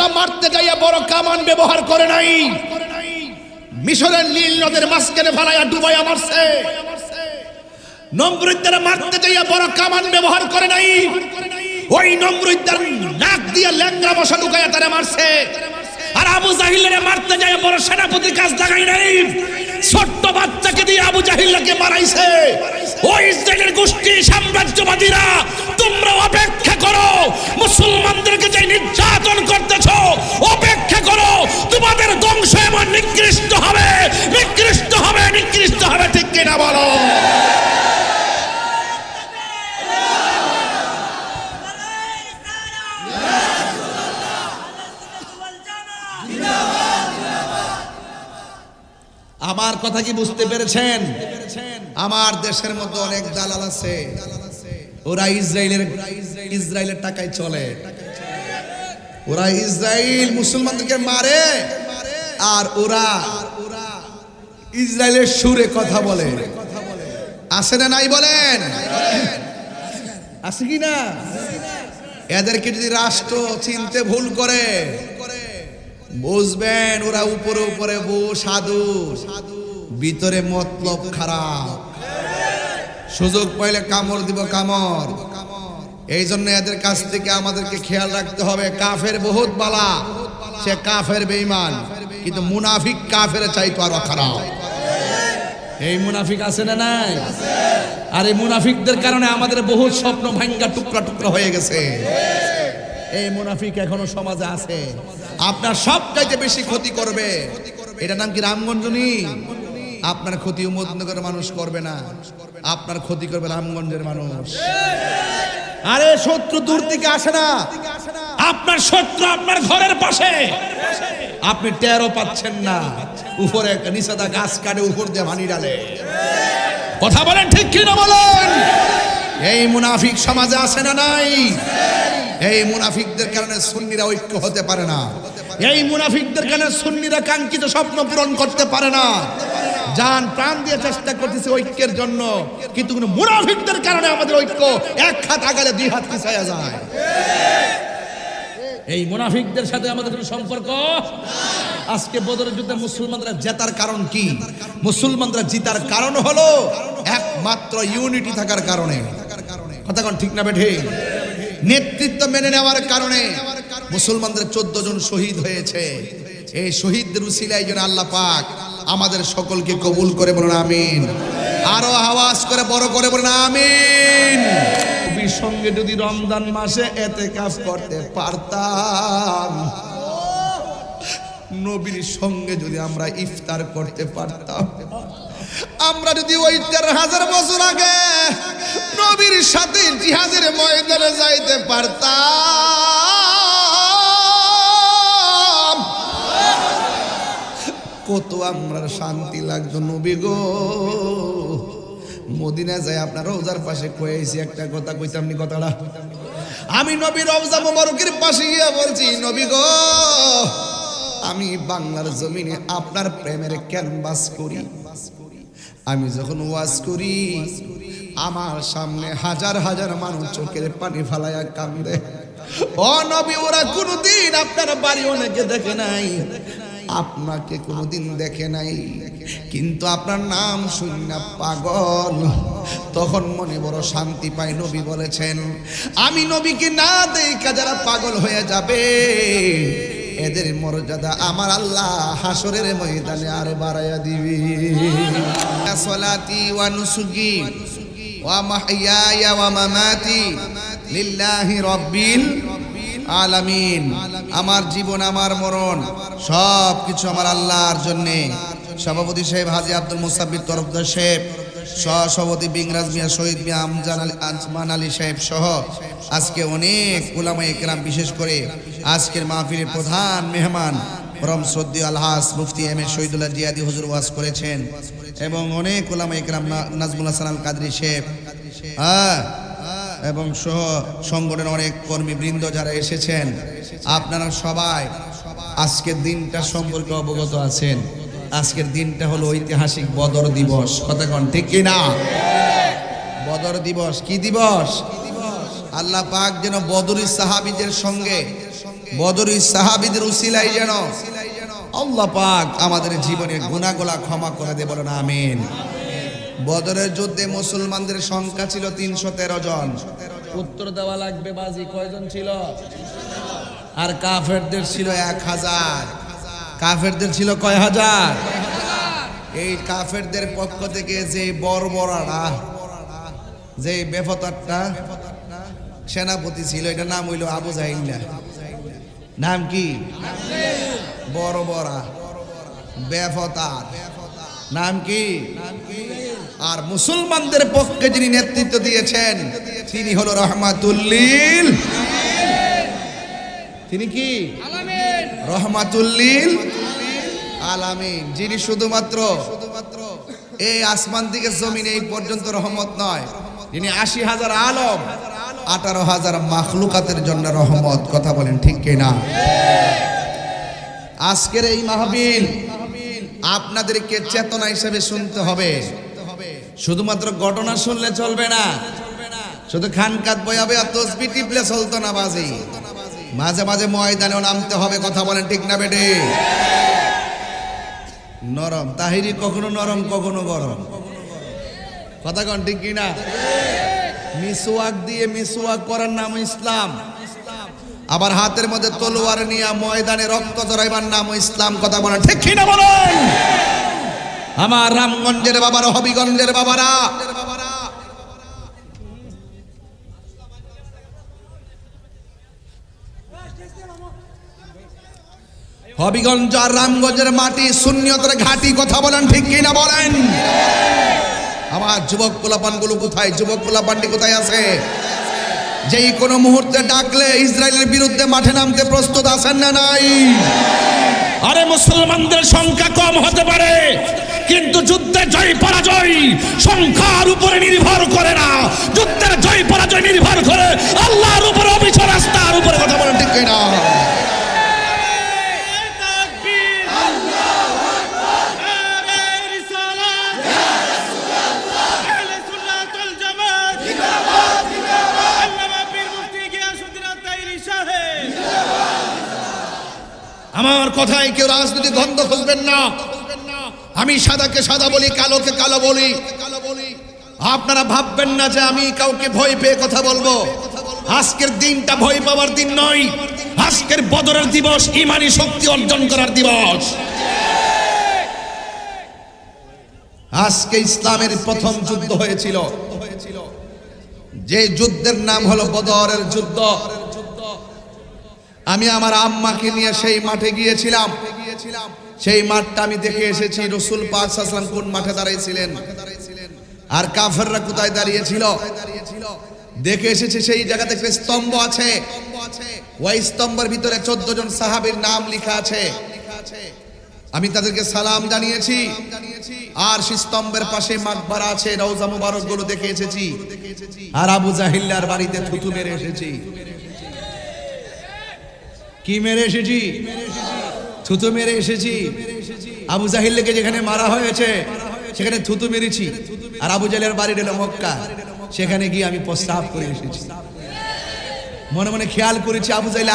আল্লাহ মারতে যাইয়া বড় কামান ব্যবহার করে নাই, মিশরের নীল নদের মাঝখানে ফালাইয়া ডুবাইয়া মারছে। নমরুদদের মারতে যাইয়া বড় কামান ব্যবহার করে নাই, ওই নমরুদদের নাক দিয়ে ল্যাংড়া মশা ঢুকাইয়া তারা মারছে। আর আবু জাহিলের মারতে যায় বড় সেনাপতির কাজ লাগাই নাই, ছোট্ট বাচ্চাকে দিয়ে আবু জাহিলকে মারাইছে। ওই ইসরায়েলের গোষ্ঠী সাম্রাজ্যবাদীরা, তোমরা অপেক্ষা করো, মুসলমানদেরকে যে নির্যাতন করতেছো অপেক্ষা করো, তোমাদের ধ্বংস এমন নিকৃষ্ট হবে, নিকৃষ্ট হবে, নিকৃষ্ট হবে। ঠিক কিনা বলো? আমার কথা কি বুঝতে পেরেছেন? আমার দেশের মতো অনেক দালাল আছে, ওরা ইসরায়েলের টাকায় চলে। ওরা ইসরায়েল মুসলমানদেরকে মারে, আর ওরা ইসরায়েলের সুরে কথা বলে। আছে না নাই বলেন? আছে কি না? এদেরকে যদি রাষ্ট্র চিনতে ভুল করে, বুঝবেন ওরা উপরে উপরে বউ সাধু, ভিতরে মতলব খারাপ। সুযোগ পাইলে কামড় দিব, কামড়। এই জন্য এদের কাছ থেকে আমাদেরকে খেয়াল রাখতে হবে। কাফের বহুত বালা, সে কাফের বেঈমান, কিন্তু মুনাফিক কাফের চাইতো আরো খারাপ। এই মুনাফিক আছে না নাই? আর এই মুনাফিকদের কারণে আমাদের বহুত স্বপ্ন ভাঙ্গা টুকরা টুকরা হয়ে গেছে। এই মুনাফিক এখনো সমাজে আছে। আপনার সবচাইতে বেশি ক্ষতি করবে, এটা নাম কি রামগঞ্জনী। আপনার ক্ষতি উম্মতনগরের মানুষ করবে না, আপনার ক্ষতি করবে রামগঞ্জের মানুষ। আরে শত্রু দূর থেকে আসে না, আপনার শত্রু আপনার ঘরের পাশে, আপনি টেরও পাচ্ছেন না। উপরে একটা নিষেধা গাছ কাটে, উপর দিয়ে পানি ডালে। কথা বলেন ঠিক কি না বলেন? এই মুনাফিক সমাজে আসে না নাই? এই মুনাফিকদের কারণে সুন্নিরা ঐক্য হতে পারে না। এই মুনাফিকদের কারণে সুন্নিরা কাঙ্ক্ষিত স্বপ্ন পূরণ করতে পারে না। জান প্রাণ দিয়ে চেষ্টা করতেছে ঐক্যের জন্য, কিন্তু মুনাফিকদের কারণে আমাদের ঐক্য এক হাত আগালে দুই হাত পিছায়া যায়। এই মুনাফিকদের সাথে আমাদের কোনো সম্পর্ক। আজকে বদরের যুদ্ধে মুসলমানরা জেতার কারণ কি? মুসলমানরা জিতার কারণ হলো একমাত্র ইউনিটি থাকার কারণে। কথা কোন ঠিক না বেঠে? নেতৃত্ব মেনে নেওয়ার কারণে মুসলমানদের 14 জন শহীদ হয়েছে। এই শহীদদের উসিলায় যেন আল্লাহ পাক আমাদের সকলকে কবুল করে বলুন আমিন। আরো আওয়াজ করে বড় করে বলুন আমিন। নবীর সঙ্গে যদি রমজান মাসে ইতিকাফ করতে পারতাম, নবীর সঙ্গে যদি আমরা ইফতার করতে পারতাম, আমরা যদি ওই 13,000 বছর আগে নবীর সাথে জিহাদের ময়দানে যাইতে পারতাম, কত আমরা শান্তি লাগতো। নবী গো, মদিনা যাই আপনার রওজার পাশে কয়েছি একটা কথা কইতাম নি, কথাটা আমি নবীর রওজা মোবারকের পাশে গিয়ে বলছি, নবী গো, আমি বাংলার জমিনে আপনার প্রেমের ক্যানভাস করি। আমি যখন ওয়াজ করি, আমার সামনে হাজার হাজার মানুষ চোখের পানি ফালায়া কান্দে। ও নবী, ওরা কোনোদিন আপনার বাড়ি অনেকে দেখে নাই, আপনাকে কোনোদিন দেখে নাই, কিন্তু আপনার নাম শুনে পাগল। তখন মনে বড় শান্তি পায়। নবী বলেছেন, আমি নবীকে না দেখা যারা পাগল হয়ে যাবে, এদের মর্যাদা আমার আল্লাহ হাসরের ময়দানে আরো বাড়াইয়া দিবে। সালাতি ওয়া নুসুকি ওয়া মাহইয়ায়া ওয়া মামাতি লিল্লাহি রাব্বিল আলামিন। আমার জীবন, আমার মরণ সব কিছু আমার আল্লাহর জন্য। সভাপতি সাহেব হাজী আব্দুল মুসাব্বির তরফদার সাহেব, সহসভাপতি বিংরাজ মিয়া, শহীদ মিয়া, আজমান আলী সাহেব সহ আজকে অনেক উলামায়ে কেরাম, বিশেষ করে আজকের মাহফিলের প্রধান মেহমান পরম শ্রদ্ধেয় আলহাজ মুফতি এম এ শহীদুল্লাহ জিয়াদি হুজুর ওয়াজ করেছেন, এবং অনেক উলামায়ে কেরাম, নাজমুল হাসান আল কাদরি সাহেব এবং সহ সংগঠনের অনেক কর্মীবৃন্দ যারা এসেছেন, আপনারা সবাই আজকের দিনটা সম্পর্কে অবগত আছেন। আজকের দিনটা হলো ঐতিহাসিক বদর দিবস। কথা কোন ঠিক কি না? বদর দিবস কি দিবস? আল্লাহ পাক যেন বদরি সাহাবীদের সঙ্গে বদরি সাহাবীদের উসিলাই যেন আল্লাহ পাক আমাদের জীবনের গুনাহগুলো ক্ষমা করে দেয়, বলেন আমিন। বদরের যুদ্ধে মুসলমানদের সংখ্যা ছিল 313 জন। উত্তর দেওয়া লাগবে, বাজি কয়জন ছিল? আর কাফেরদের ছিল 1000। কাফেরদের ছিল কয় হাজার? এই কাফেরদের পক্ষ থেকে যে বর্বরারা, যে বেফতারটা সেনাপতি ছিল, এটা নাম হইল আবু জাহিল। নাম কি? বর্বরা বেফতার, নাম কি? আর মুসলমানদের পক্ষে যিনি নেতৃত্ব দিয়েছেন তিনি হলো রহমাতুল্লিল। তিনি কি? রহমাতুল্লিল আলামিন, যিনি শুধুমাত্র এই আসমান থেকে জমিন এই পর্যন্ত রহমত নয়, যিনি 80,000 আলম 18,000 মাখলুকাতের জন্য রহমত। কথা বলেন ঠিক কিনা? আজকের এই মাহফিল আপনাদেরকে চেতনা হিসেবে শুনতে হবে। শুধুমাত্র ঘটনা শুনলে চলবে না, শুধু খানকাত বয়াবে আর তসবিহ টিপলে চলতো না বাজি। মাঝে মাঝে ময়দানেও নামতে হবে। কথা বলেন ঠিক না বেটে? নরম তাহিরি কখনো নরম কখনো গরম। কথা কন ঠিক কিনা? মিসওয়াক দিয়ে মিসওয়াক করার নাম ইসলাম, আবার হাতের মধ্যে তলোয়ার নিয়ে ময়দানে রক্ত জড়াইবার নাম ইসলাম। কথা বলেন ঠিক কিনা বলেন? আমার রামগঞ্জের বাবারা, হবিগঞ্জের বাবারা, হবিগঞ্জ আর রামগঞ্জের মাটি সুন্নিয়তের ঘাটি। কথা বলেন ঠিক কিনা বলেন? আমার যুবক পোলাপানগুলো কোথায়? যুবক পোলাপানটি কোথায় আছে? যেই কোনো মুহূর্তে ডাকলে ইসরায়েলের বিরুদ্ধে মাঠে নামতে প্রস্তুত আছেন না নাই? আরে মুসলমানদের সংখ্যা কম হতে পারে, কিন্তু যুদ্ধে জয় পরাজয় সংখ্যার উপরে নির্ভর করে না। যুদ্ধের জয় পরাজয় নির্ভর করে আল্লাহর উপরে, অবিচল রাস্তার উপরে। কথা বলেন ঠিক কিনা? আমার কথায় কেউ রাজনৈতিক দ্বন্দ্ব খুঁজবেন না। আমি সাদাকে সাদা বলি, কালোকে কালো বলি। আপনারা ভাববেন না যে আমি কাউকে ভয় পেয়ে কথা বলবো। আজকের দিনটা ভয় পাওয়ার দিন নয়। আজকের বদরের দিবস ঈমানি শক্তি অর্জন করার দিবস। আজকে ইসলামের প্রথম যুদ্ধ হয়েছিল, যে যুদ্ধের নাম হলো বদরের যুদ্ধ। আমি আমার আম্মাকে নিয়ে সেই মাঠে গিয়েছিলাম। সেই মাঠটা আমি দেখে এসেছি। রাসূল পাক সাল্লাল্লাহু আলাইহি ওয়াসাল্লাম কোন মাঠে দাঁড়িয়েছিলেন আর কাফেররা কোথায় দাঁড়িয়েছিল দেখে এসেছি। সেই জায়গাতে একটা স্তম্ভ আছে, ওই স্তম্ভের ভিতরে 14 জন সাহাবীর নাম লেখা আছে। আমি তাদেরকে সালাম জানিয়েছি। আর সেই স্তম্ভের পাশে মাকবারা আছে, রওজা মুবারক গুলো দেখে এসেছি। আর আবু জাহিল্লার বাড়িতে থুতু মেরে এসেছি। কি মেরে এসেছি? থুতু মেরে এসেছি। আবু জাহিলকে যেখানে মারা হয়েছে সেখানে থুতু মেরেছি। আর আবু জাহেলের বাড়ি হলো মক্কা, সেখানে গিয়ে আমি প্রস্রাব করে এসেছি। মনে মনে খেয়াল করেছি আবু জাহেল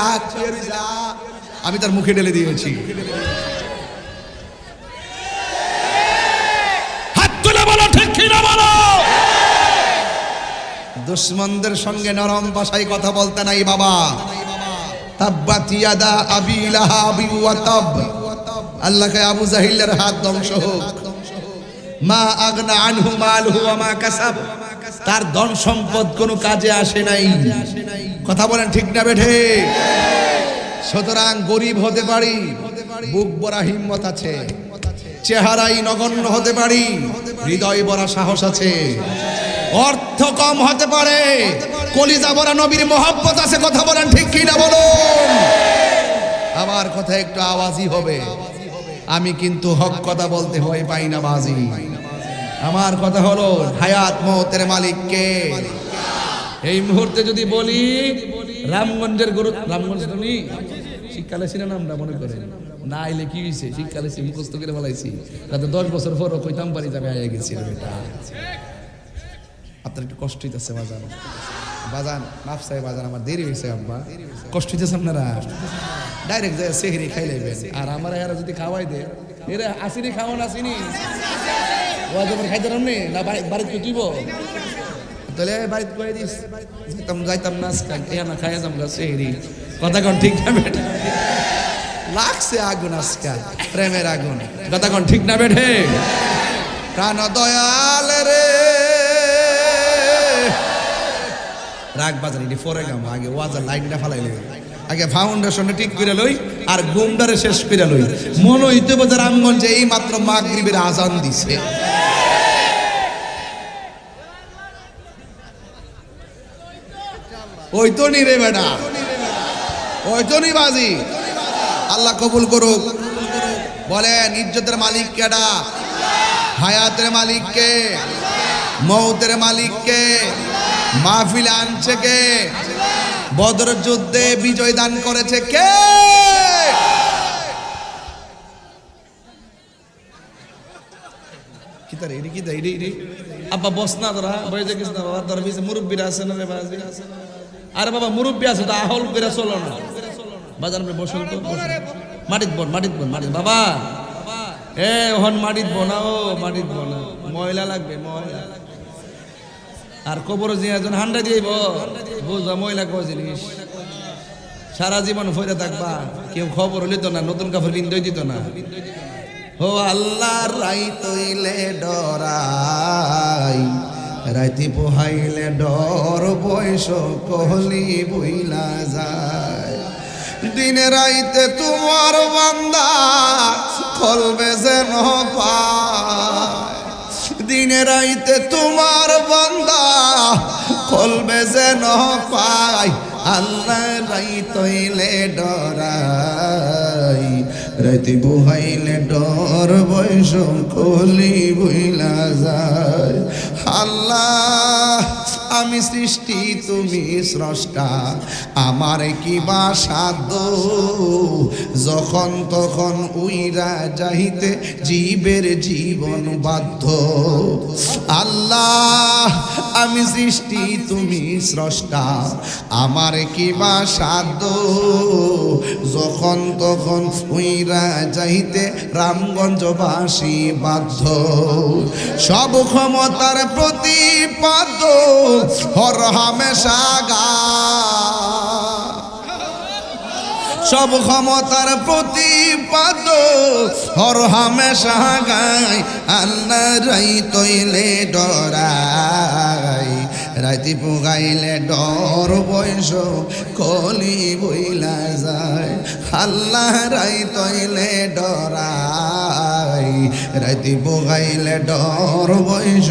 আমি তার মুখে ঢেলে দিয়েছি। হাত তুলে বলো ঠিক কিনা বলো? দুশমনদের সঙ্গে নরম ভাষায় কথা বলতে নাই বাবা। তাব্বাত ইয়াদা আবি লাহাব ওয়া তাব। আল্লাহ কে আবু জাহিলের হাত ধ্বংস হোক। মা আগনা আনহু মালহু ওয়া মা কাসাব। তার ধন সম্পদ কোনো কাজে আসে নাই। কথা বলেন ঠিক না বেঠে? সুতরাং গরিব হতে পারি, বুক ভরা হিম্মত আছে। চেহারাই নগণ্য হতে পারি, হৃদয় ভরা সাহস আছে। অর্থ কম হতে পারে, কলিজা ভরা নবীর মহব্বত আছে। কথা বলেন ঠিক কি না বলুন? আমার কথা একটু আওয়াজই হবে। আমি কিন্তু হক কথা বলতে ভয় পাই না বাজি। আমার কথা হলো হায়াত মওতের মালিক কে? এই মুহূর্তে যদি বলি রামগঞ্জের গরু, রামগঞ্জ তুমি শীতকালে ছিলেন আমরা মনে করেন না আইলে কি হয়েছে? শীতকালে মুখস্থ করে বলাইছি, তাতে 10 বছর পরও কইতাম পারি যাবে আইয়া গেছিল। এটা আপনার একটু কষ্ট হইতেছে বাজান, বাজান মাফ চাই বাজান, আমার দেরি হয়েছে আব্বা। কষ্ট হইতেছে আপনারা? ডাইরেক্ট যায় সেহরি খাই লাইবেন আর আমার এরা যদি খাওয়াই দে এরা আসিনি খাওয়ান আসিনি ওয়াজব খাইতে রামনি না বাড়িতে দিব তাহলে বাড়িতে কয়ে দিস যাইতাম না না খাইয়া যাম গা সেহরি কথা কোন ঠিক না বেটা লাগছে আগুন আজকা প্রেমের আগুন কথা কোন ঠিক না বেঠে প্রাণ দয়াল রে রাগ বাজার এটি পরে গাম আগে ওয়াজার লাইনটা ফালাইলে আগে ফাউন্ডেশনটা ঠিক করে লই আর গুমডারে শেষ করে লই মনে হইতে বোঝা রামগঞ্জে এই মাত্র মাগরিবের আজান দিছে ওই তো নি রে বেটা ওই তো নি বাজি আল্লাহ কবুল করুক বলেন ইজ্জতের মালিক কেডা হায়াতের মালিক কে মৌতের মালিক কে মাহফিল আনছে কে বদর যুদ্ধে বিজয় দান করেছে কে কিতারে এডি কিতা এডি এডি আব্বা বস না তোরা বইতে গেছ না বাবা তোর পিছে মুরব্বিরা আছে না রে বাজি আরে বাবা মুরব্বি আছে তো আহল করে চলো না বাজার মে বসল তো মাটিত বন মাটিত বাবা এ ওহন মাটিত বনাও মাটিত বনা ময়লা লাগবে ময়লা আর কবর যে একজন হান্ডা দিইব বুঝবা ময়লা কো জিনিস সারা জীবন ফইরা থাকবা কেউ খবর লিত না নতুন কাপড় বিন্দই দিত না ও আল্লাহ রাই তইলে ডরাই রাইতি পোহাইলে ডর বয়স কহলি বইলা যায় দিনে রাইতে তোমার বান্দা কলবে যেন পায় দিনে রাইতে তোমার বান্দা কলবে যেন পায় আল্লাহ রাই তইলে ডরাই রাইতে বুহাইলে ডর বয়স কলি বইলা যায় আল্লাহ আমি সৃষ্টি তুমি স্রষ্টা আমার কি বা সাধ্য যখন তখন উইরা যাইতে জীবের জীবন বাধ্য আল্লাহ আমি সৃষ্টি তুমি স্রষ্টা আমার কি বা সাধ্য যখন তখন উইরা যাইতে রামগঞ্জবাসী বাধ্য সব ক্ষমতার প্রতিপাদ্য হর হামেশা গা সব ক্ষমতার প্রতিপাদ্য হর হামেশা গায় আল্লাহ রাই তইলে ডরাই রাইতি পুগাইলে ডর বয়স কলি বইলা যায় আল্লাহ রাই তইলে ডরাই রাইতি পুগাইলে ডর বয়স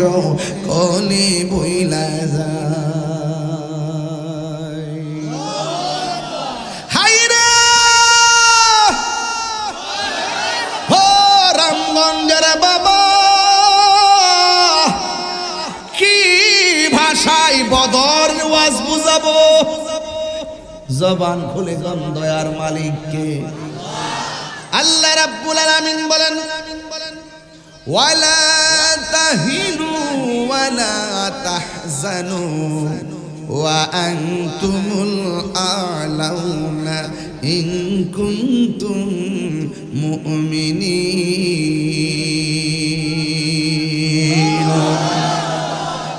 কলি বইলা যায় বাবা কি ভাষায় বদর ওয়াজ বুঝাবো জবান খুলে দয়ার মালিককে আল্লাহ রাব্বুল আলামিন বলেন ওয়ালা তাহিনু ওয়ালা তাহজানু ওয়া আনতুমুল আ'লাউনা ইন কুনতুম মুমিনিন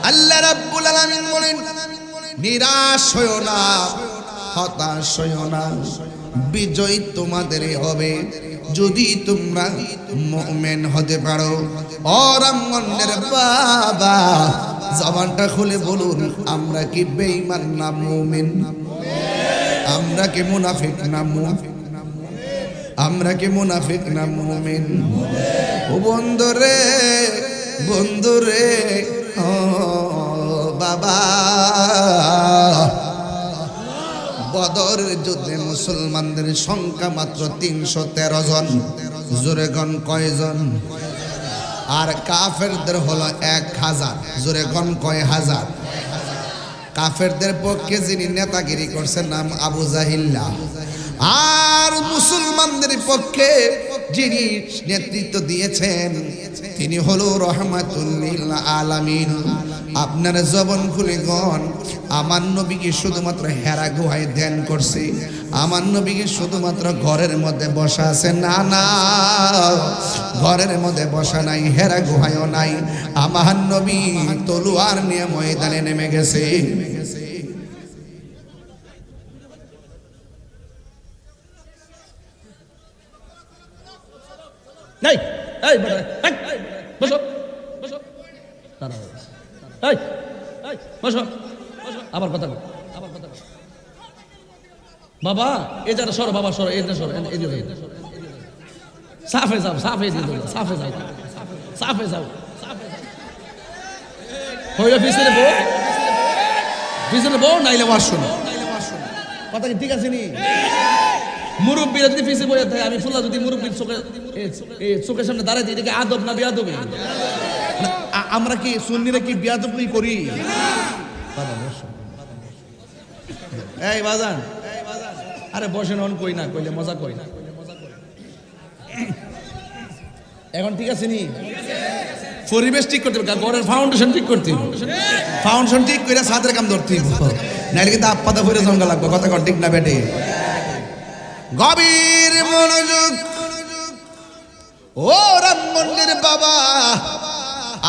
আল্লাহ রাব্বুল আলামিন বলেন নিরাশ হয়ো না হতাশ হয়ো না বিজয় তোমাদেরই হবে যদি তোমরা মুমিন হতে পারো ও রামগঞ্জের বাবা জবানটা খুলে বলুন আমরা কি বেঈমান না মুমিন আমরা কি মুনাফিক না মুমিন আমরা কি মুনাফিক না মুমিন ও বন্ধুরে ও বাবা বদর যুদ্ধে মুসলমানদের সংখ্যা মাত্র 313 জন জোরে গণ কয়জন আর কাফেরদের হলো 1000 জোরে গণ কয় হাজার কাফেরদের পক্ষে যিনি নেতাগিরি করছেন নাম আবু জাহিল্লা আর মুসলমানদের পক্ষে যিনি নেতৃত্ব দিয়েছেন তিনি হলো রহমাতুল লিল আলামিন আপনারা জবান খুলে গন, আমার নবীকে শুধুমাত্র হেরা গুহায় ধ্যান করছে, আমার নবীকে শুধুমাত্র ঘরের মধ্যে বসা আছে? না না, ঘরের মধ্যে বসা নাই, হেরা গুহায়ও নাই। আমার নবী তলোয়ার নিয়ে ময়দানে নেমে গেছে। এই এই বেটা, এই, বসো বসো, দাঁড়াও, এই এই বসো, আবার কথা বল, আবার কথা বল। বাবা এ যারা সর, বাবা সর, এই সর, এদিকে সাফে যাও, সাফে দিয়ে দাও, সাফে যাও, সাফে যাও, হইলো পিছনে বউ, পিছনে বউ নাইলে ওয়াজ শোনো। কথা কি ঠিক আছে নি? মুরব্বীরা যদি পিছিয়ে বসে থাকে, আমি ফুল্লা যদি মুরব্বীর চোখের সামনে দাঁড়াই দিই, এটাকে আদব না বেয়াদবি? আমরা কি সুন্নিরা কি বিয়াদবি করি? এই বাজান, আরে বসেন, অন কই না কইলে মজা কই না। এখন ঠিক আছে নি? পরিবেশ ঠিক করতে হবে, ঘরের ফাউন্ডেশন ঠিক করতে হবে। ফাউন্ডেশন ঠিক করে ছাদের কাম ধরতে হবে, নাইলে কিন্তু আপাতা ভরে জঙ্গা লাগবে। কথা কর ঠিক না বেটে? গভীর মনোযোগ। ও রামমন্দির বাবা,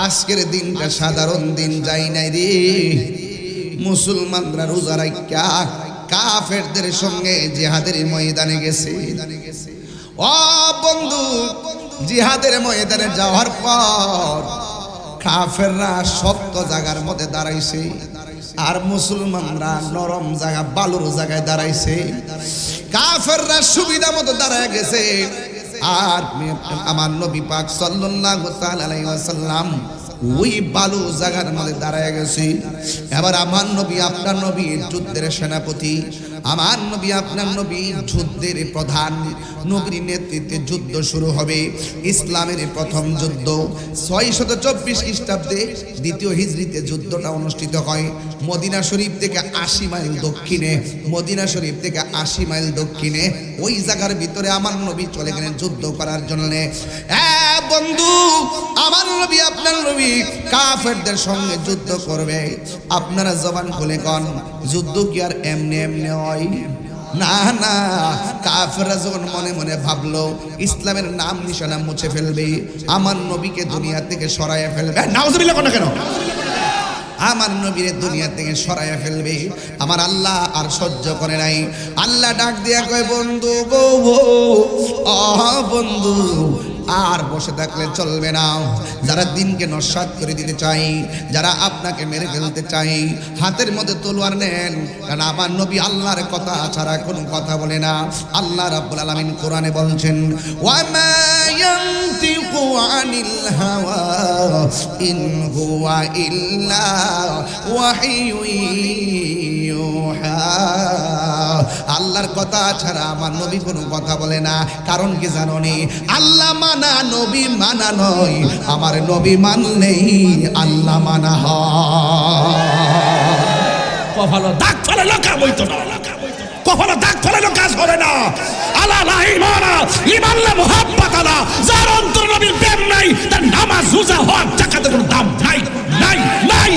আজকের দিনটা সাধারণ দিন যাই নাই রে। মুসলমানরা রোজা রাখা কাফেরদের সঙ্গে জিহাদের ময়দানে গেছে। ও বন্ধু, জিহাদের ময়দানে যাওয়ার পর কাফেররা শক্ত জায়গার মধ্যে দাঁড়াইছে, আর মুসলমানরা নরম জায়গা বালুর জায়গায় দাঁড়াইছে। কাফেররা সুবিধা মতো দাঁড়ায় গেছে, আর আমার নবী পাক সাল্লাল্লাহু তাআলা আলাইহি ওয়াসাল্লাম ওই বালু জায়গার মধ্যে দাঁড়ায় গেছে। এবার আমার নবী, আপনার নবী যুদ্ধের সেনাপতি, আমার নবী আপনার নবী যুদ্ধের প্রধান। নবীর নেতৃত্বে যুদ্ধ শুরু হবে, ইসলামের প্রথম যুদ্ধ। 624 খ্রিস্টাব্দে দ্বিতীয় হিজরিতে যুদ্ধটা অনুষ্ঠিত হয় মদিনা শরীফ থেকে 80 মাইল দক্ষিণে। মদিনা শরীফ থেকে 80 মাইল দক্ষিণে ওই জায়গার ভিতরে আমার নবী চলে গেলেন যুদ্ধ করার জন্য। বন্ধু, আমার নবী আপনার নবী কাফেরদের সঙ্গে যুদ্ধ করবে। আপনারা জবান খুলে কন, যুদ্ধ কি আর এমনি এমনি হয়? না না, কাফেররা যখন মনে মনে ভাবলো ইসলামের নাম নিশানা মুছে ফেলবে, আমার নবীকে দুনিয়া থেকে সরাইয়া ফেলবে, নাউজুবিল্লাহ কোন কেন, আমার নবীর দুনিয়া থেকে সরাইয়া ফেলবে, আমার আল্লাহ আর সহ্য করে নাই। আল্লাহ ডাক দিয়া কয়, বন্ধু গো, বন্ধু আর বসে থাকলে চলবে না। যারা দিনকে নস্যাৎ করে দিতে চাই, যারা আপনাকে মেরে ফেলতে চাই, হাতের মধ্যে তলোয়ার নেন, কারণ আমার নবী আল্লাহর কথা ছাড়া কোনো কথা বলে না। আল্লাহ রাব্বুল আলামিন কোরআনে বলছেন, ওয়া মা ইয়ানতিকু আনিল হাওয়া ইন হুয়া ইল্লা ওয়াহিয়ুন ইউহা। আল্লাহর কথা ছাড়া আমার নবী কোনো কথা বলে না। কারণ কি জানো নি? আল্লাহ মানা নবী মানা নয়, আমার নবী মানলেই আল্লাহ মানা হয়। কপালে দাগ ফেলে কাজ হইতো না, কপালে দাগ ফেলে কাজ হবে না। আলা লা ঈমানা ঈমানলা মুহাব্বত আলা, যার অন্তর নবীর প্রেম নাই, তার নামাজ রোজা হজ যাকাতের কোনো দাম নাই, নাই, নাই।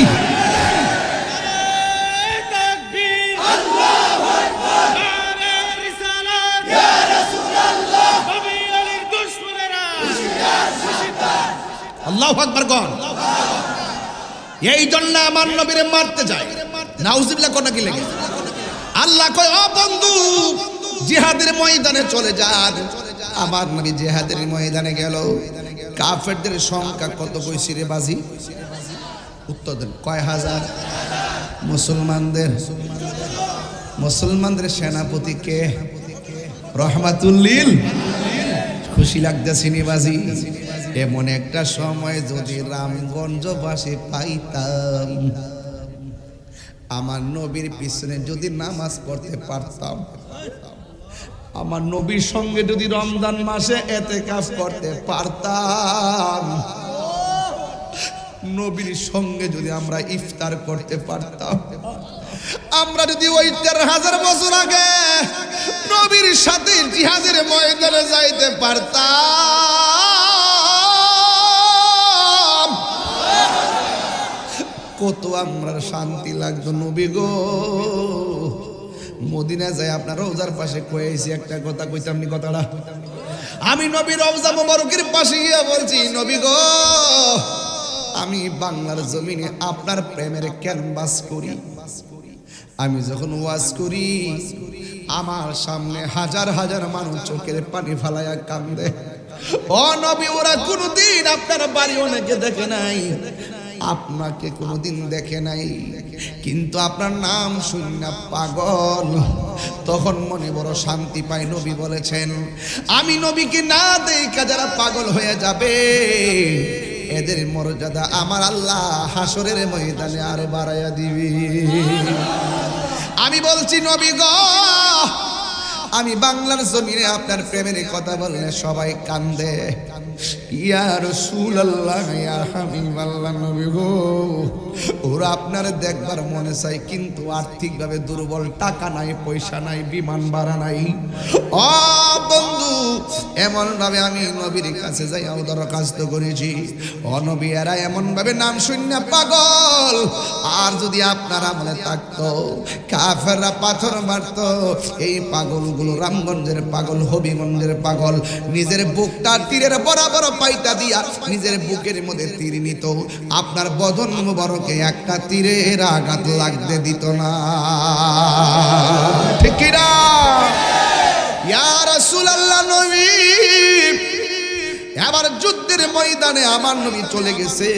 আল্লাহু আকবার কোন। এই জন্য আমার নবীরে মারতে যায়, নাউজুবিল্লাহ কোন কি লাগে? আল্লাহ কয়, ও বন্ধু, জিহাদের ময়দানে চলে যান। আমার নবী জিহাদের ময়দানে গেল। কাফেরদের সংখ্যা কত কইছি রে বাজি? উত্তর দেন, কয় হাজার? মুসলমানদের সেনাপতি কে? রহমাতুল্লিল। খুশি লাগতেছে নি বাজি? এমন একটা সময় যদি রামগঞ্জবাসী পাইতাম, আমার নবীর পিছনে যদি নামাজ পড়তে পারতাম, আমার নবীর সঙ্গে যদি রমজান মাসে এতেকাফ করতে পারতাম, নবীর সঙ্গে যদি আমরা ইফতার করতে পারতাম, আমরা যদি ওই 13,000 বছর আগে নবীর সাথে জিহাদের ময়দানে যাইতে পারতাম, কত আমরা শান্তি লাগতো নবী গো। মদিনা যায় আপনার রওজার পাশে কয়েছি একটা কথা কইতাম নি কথাটা, আমি নবী রওজা মোবারকের পাশে গিয়ে বলছি নবী গো আমি বাংলার জমিনে আপনার প্রেমের ক্যানভাস করি। আমি যখন ওয়াজ করি আমার সামনে হাজার হাজার মানুষ চোখের পানি ফালায়া কান্দে। ও নবী ওরা কোনোদিন আপনার বাড়ি অনেকে দেখে নাই, আপনাকে কোনোদিন দেখে নাই, কিন্তু আপনার নাম শুনে পাগল, তখন মনে বড় শান্তি পায়। নবী বলেছেন আমি নবীকে না দেখা যারা পাগল হয়ে যাবে এদের মর্যাদা আমার আল্লাহ হাসরের ময়দানে আরো বাড়াইয়া দিবে। আমি বলছি নবী গো আমি বাংলার জমিনে আপনার প্রেমের কথা বললে সবাই কান্দে। ইয়া রাসূলুল্লাহ ইয়া হাবিবাল্লাহ নবী গো ওরা আপনার দেখবার মনে চাই কিন্তু আর্থিকভাবে দুর্বল, টাকা নাই, পয়সা নাই, বিমান ভাড়া নাই। ও বন্ধু এমন ভাবে আমি নবীর কাছে যাই দরখাস্ত করেছি, ও নবী এরা এমন ভাবে নাম শুনে পাগল। আর যদি আপনারা মনে থাকতো কাফেররা পাথর মারতো, এই পাগলগুলো রামগঞ্জের পাগল, হবিগঞ্জের পাগল নিজের বুকটা তীরের বরাবর পাইটা দিয়া নিজের বুকের মধ্যে তীর নিত, আপনার বদন মুবারকে একটা তীরের আঘাত লাগতে দিত না। ঠিক কি না? ইয়া রাসূলুল্লাহ নবী এবার যুদ্ধের ময়দানে আমার নবী চলে গেছে।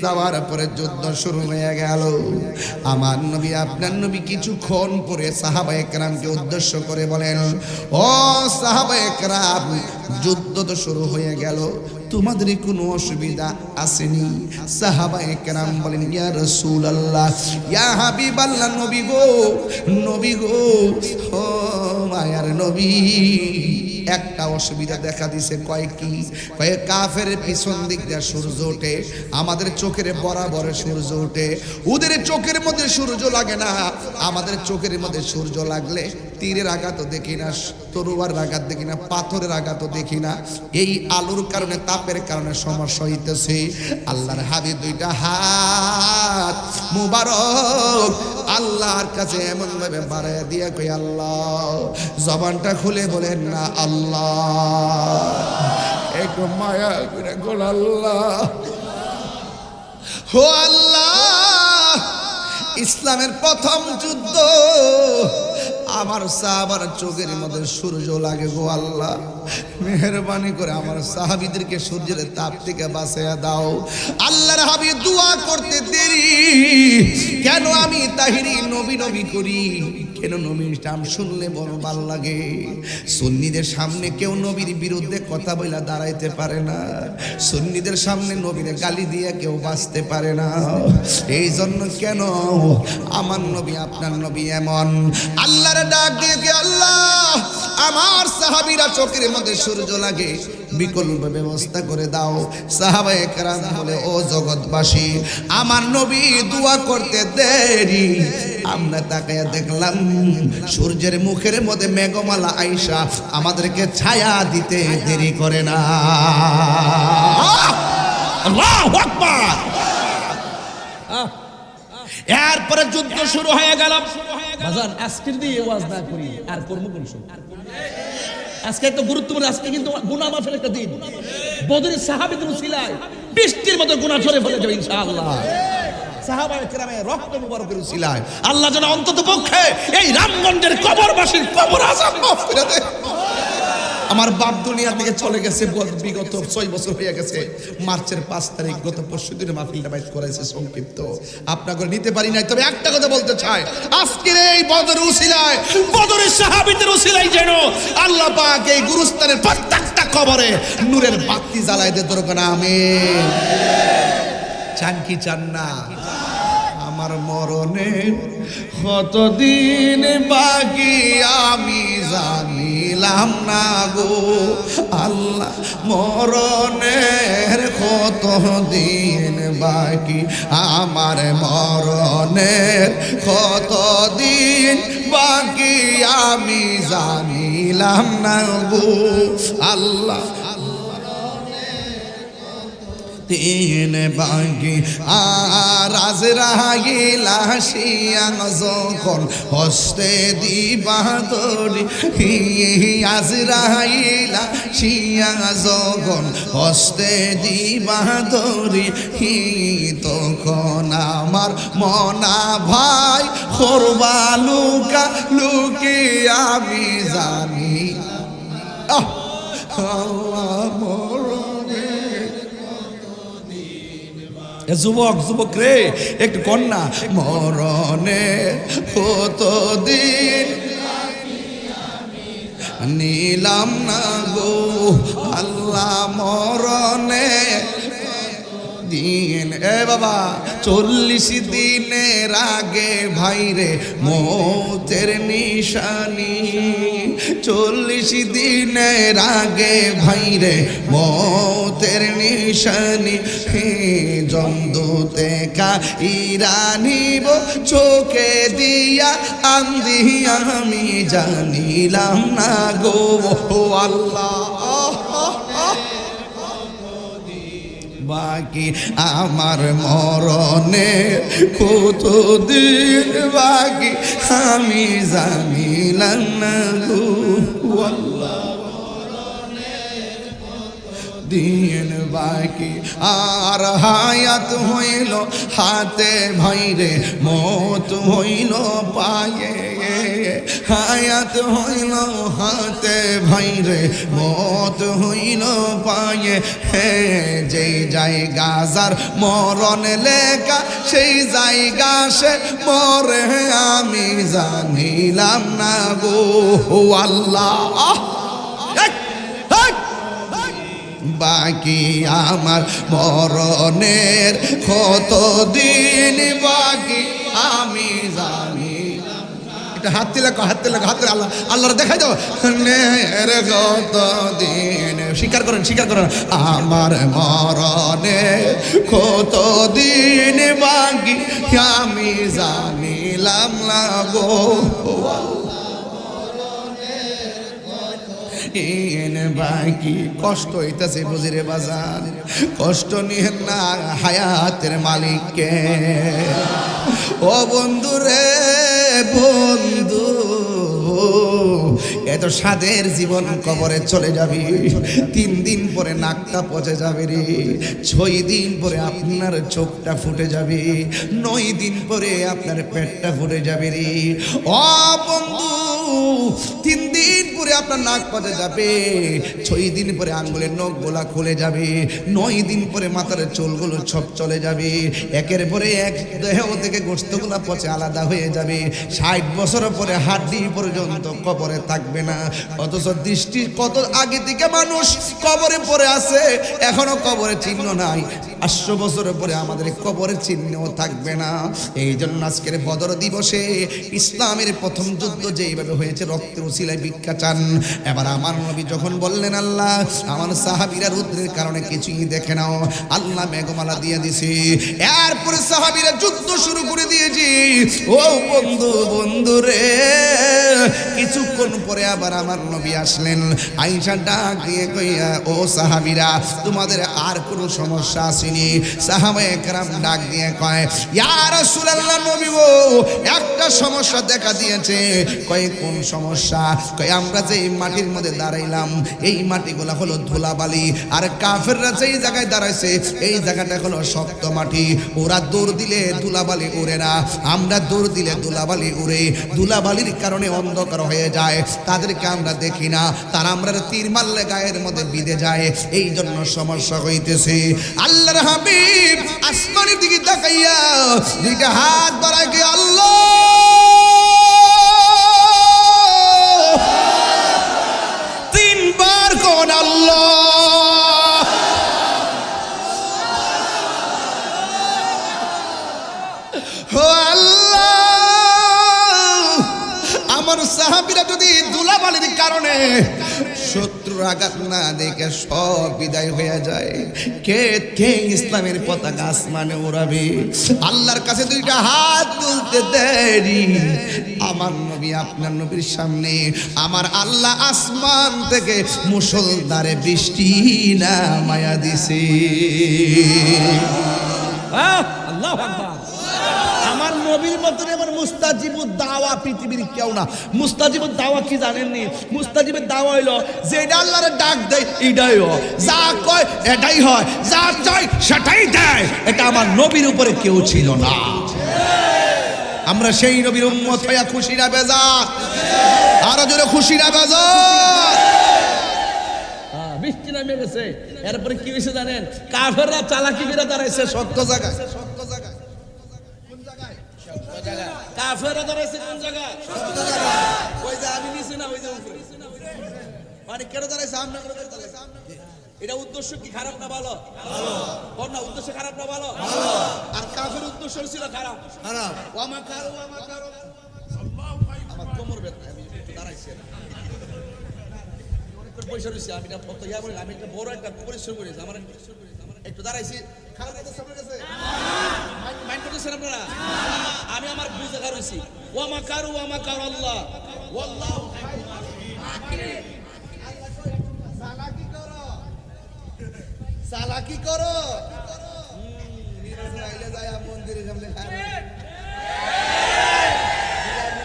যাওয়ার পরে যুদ্ধ শুরু হয়ে গেল। আমার নবী আপনার নবী কিছুক্ষণ পরে সাহাবায়ে কেরামকে উদ্দেশ্য করে বলেন ও সাহাবায়ে কেরাম যুদ্ধ তো শুরু হয়ে গেল, তোমাদের কোনো অসুবিধা আসেনি? সাহাবায়ে কেরাম বলেন ইয়া রাসূলুল্লাহ ইয়া হাবিবাল্লাহ নবী গো, নবী গো ও মায়ার নবী একটা অসুবিধা দেখা দিছে। কয় কি? কয় কাফের পিছন দিক দিয়ে সূর্য ওঠে, আমাদের চোখের বরাবর সূর্য ওঠে, ওদের চোখের মধ্যে সূর্য লাগে না, আমাদের চোখের মধ্যে সূর্য লাগলে তীরের আঘাতও দেখি না, তরুয়ার আঘাত দেখি না, পাথরের আঘাতও দেখি না। এই আলোর কারণে তাপের কারণে সমস্যা হইতেছে। আল্লাহর হাবিব দুইটা হাত মুবারক আল্লাহর কাছে এমন ভাবে বাড়াইয়া দিয়া কই আল্লাহ, জবানটা খুলে বলেন না আল্লাহ, একটু মায়া করে গোল আল্লাহ, ও আল্লাহ ইসলামের প্রথম যুদ্ধ আমার সাহাবার চোখের মধ্যে সূর্য লাগে গো আল্লাহ, মেহেরবানি করে আমার সাহাবীদেরকে সূর্যের তাপ থেকে বাঁচাইয়া দাও। আল্লাহর হাবিব দোয়া করতে দেরি কেন? আমি তাহিরি নবী নবী করি কেন? নবীর নাম শুনলে বড় ভালো লাগে। সুন্নিদের সামনে কেউ নবীর বিরুদ্ধে কথা বইলা দাঁড়াইতে পারে না, সুন্নিদের সামনে নবীর গালি দিয়ে কেউ বাঁচতে পারে না। এই জন্য কেন আমার নবী আপনার নবী এমন আল্লাহর ডাক দিয়ে আল্লাহ আমার সাহাবীরা চোখের মধ্যে সূর্য লাগে বিকল্প ব্যবস্থা করে দাও। সাহাবায়ে কেরাম বলে ও জগৎবাসী আমার নবী দোয়া করতে দেরি, আমরা তাকায়া দেখলাম সূর্যের মুখের মধ্যে মেঘমালা আইসা আমাদেরকে ছায়া দিতে দেরি করে না। আল্লাহু আকবার। এরপরে যুদ্ধ শুরু হয়ে গেল। বাজান আজকের দিয়ে ওয়াজ না করি আর কর্ম কোন সময়? আজকে তো গুরুত্বপূর্ণ, আজকে কিন্তু গুনাহ মাফের একটা দিন। বদরের সাহাবীদের উসিলায় বৃষ্টির মতো গুনাহ ঝরে ফেলে যাবে ইনশাআল্লাহ। সাহাবায়ে কেরামের রক্ত মুবারকের উসিলায় আল্লাহ যেন অন্তত পক্ষে এই রামগঞ্জের কবরবাসীর কবর আযাব মাফ করে দেয়। আমার বাপ দুনিয়া থেকে চলে গেছে বিগত 6 বছর হয়ে গেছে। মার্চের 5 তারিখ গত পরশুদিন মাহফিলটা বাইত করেছে সংক্ষিপ্ত, আপনাকে নিতে পারি নাই। তবে একটা কথা বলতে চাই, আজকের এই বদরের উসিলায় বদরের সাহাবীদের উসিলায় যেন আল্লাহ পাক এই গুরুস্থানের প্রত্যেকটা কবরে নূরের বাতি জ্বালায় দে দরকার। আমিন। চান কি চান না? আমার মরণের কতদিন বাকি আমি জানিলাম না গো আল্লাহ, মরণের কতদিন বাকি আমার মরণের কতদিন বাকি আমি জানিলাম না গো আল্লাহ। দিন বাকি আর আজরাইল আসিয়া যখন হস্তে দিবা দড়ি আজরাইল আসিয়া যখন হস্তে দিবা দড়ি তখন আমার মনা ভাই করবা লুকা লুকি আমি জানি যুবক যুবক রে একটু কন্যা মরণে কতদিন নিলাম না গো আল্লাহ মরণে দিন এ বাবা 40 দিনের আগে ভাইরে মৌতের নিশানি 40 দিনের আগে ভাইরে মৌতের নিশানি জমদূতে ইরানিব চোখে দিয়া আন্দি আমি জানিলাম না গো আল্লাহ বাকি আমার মরণে কতদিন বাকি আমি জানিলাম না গো আল্লাহ দিন বাকি আর হায়াত হইল হাতে ভাইরে মত হইল পায়ে হায়াত হইল হাতে ভাইরে মত হইল পায়ে হে যেই জায়গা যার মরণ লেখা সেই জায়গা সে মরে আমি জানিলাম না গো আল্লাহ বাকি আমার মরণের কতদিন বাকি আমি জানি এটা হাত দিলে আল্লাহ আল্লাহর দেখাই দাও কতদিন স্বীকার করেন আমার মরণের কতদিন বাকি আমি জানিলাম না গো বাকি কষ্ট হইতাছে বুঝিরে বাজার কষ্ট নিয়েন না হায়াতের মালিককে ও বন্ধু রে বন্ধু এত স্বাদের জীবন কবরে চলে যাবি 3 দিন পরে নাকটা পচে যাবে রে 6 দিন পরে আপনার চোখটা ফুটে যাবে 9 দিন পরে আপনার পেটটা ফুটে যাবে রে ও বন্ধু 3 দিন পরে আপনার নাক পচে যাবে 6 দিন পরে আঙ্গুলের নখগুলা খুলে যাবে 9 দিন পরে মাথার চুলগুলো সব চলে যাবে একের পরে এক দেহ থেকে গোশতগুলো পচে আলাদা হয়ে যাবে 60 বছর পরে হাড্ডি পর্যন্ত কবরে থাকবে না অথচ দৃষ্টি কত আগে থেকে মানুষ কবরে পড়ে আছে এখনো কবরে চিহ্ন নাই 800 বছর পরে আমাদের কবরের চিহ্নও থাকবে না এই জন্য আজকের বদর দিবসে ইসলামের প্রথম যুদ্ধ যেইভাবে হয়েছে রক্তের উসিলায় ভিক্ষা চান এবার আমার নবী যখন বললেন আল্লাহ আমার সাহাবীরা রুদ্রের কারণে কিছুই দেখে নাও আল্লাহ মেঘমালা দিয়ে দিছে এরপরে সাহাবীরা যুদ্ধ শুরু করে দিয়েছি ও বন্ধু রে কিছুক্ষণ পরে আবার আমার নবী আসলেন আয়েশা ডাক দিয়ে কইয়া ও সাহাবীরা তোমাদের আর কোনো সমস্যা আসেনি সাহাবায়ে কেরাম ডাক দিয়ে কয় ইয়া রাসূলুল্লাহ নবী গো একটা সমস্যা দেখা দিয়েছে কয় কোন সমস্যা কয় আমরা যে মাটির মধ্যে দাঁড়াইলাম এই মাটিগুলো হলো ধুলাবালি আর কাফেররা যেই জায়গায় দাঁড়াইছে এই জায়গাটা হলো শক্ত মাটি ওরা দৌড় দিলে ধুলাবালি উড়ে না আমরা দৌড় দিলে ধুলাবালি উড়ে ধুলাবালির কারণে অন্ধকার হয়ে যায় তাদেরকে আমরা দেখি না তারা আমরা তীর মারলে গায়ের মধ্যে বিঁধে যায় এই জন্য সমস্যা হইতেছে আল্লাহর হাবিব আসমানের দিকে তাকাইয়া দুইটা হাত বাড়ায় কি আল্লাহ তিনবার কোন আল্লাহ ও আল্লাহ আমার সাহাবীরা যদি ধুলাবালির কারণে শত্রুর আঘাত না দেখে সব বিদায় হয়ে যায়। কে কে ইসলামের পতাকা আসমানে ওড়াবে? আল্লাহর কাছে দুইটা হাত তুলতে দেরি, আমার নবী আপনার নবীর সামনে আমার আল্লাহ আসমান থেকে মুষলধারে বৃষ্টি নামায়া দিছে। আল্লাহু আকবার। আমার নবীর মতন এবার মুস্তাজিবুদ দাওয়া পৃথিবীর কেউ না। মুস্তাজিবুদ দাওয়া কি জানেননি? মুস্তাজিবের দাওয়া হইলো যেটা আল্লাহর ডাক দেয় এটাই হয়, যা কয় এটাই হয়, যা চাই সেটাই দেয়। এটা আমার নবীর উপরে কেউ ছিল না। আমরা সেই নবীর উম্মত হইয়া খুশি না বেজার? আরো জোরে খুশি না বেজার? বৃষ্টি নামে গেছে, এরপরে কি হয়েছে জানেন? কাফেররা চালাকি করে দাঁড়াইছে সত্য জায়গায়। কাফেররা দাঁড়াইছে কোন জায়গায়? ওই যে আমি নিছি না, ওই যে উপরে। মানে কেন দাঁড়াইছে? আমরা করে দাঁড়াইছে। এটা উদ্দেশ্য কি খারাপ না ভালো? ভালো। না উদ্দেশ্য খারাপ না ভালো? ভালো। আর কাফের উদ্দেশ্য ছিল খারাপ। খারাপ। ওয়ামা কারু আমার কোমর ব্যথা, আমি একটু দাঁড়াইছি। পয়সা রয়েছে, আমি আমি একটা বড় একটা পরিশ্রম করেছি, আমার একটু দাঁড়াইছি। খারাপ কথা সামনে গেছে, মাইন্ড করতেছেন আপনারা? আমি আমার বুঝে রয়েছি। ওয়ামা কারু আল্লাহ ওয়াল্লাহু চালাকি করো, মন্দিরের সামনে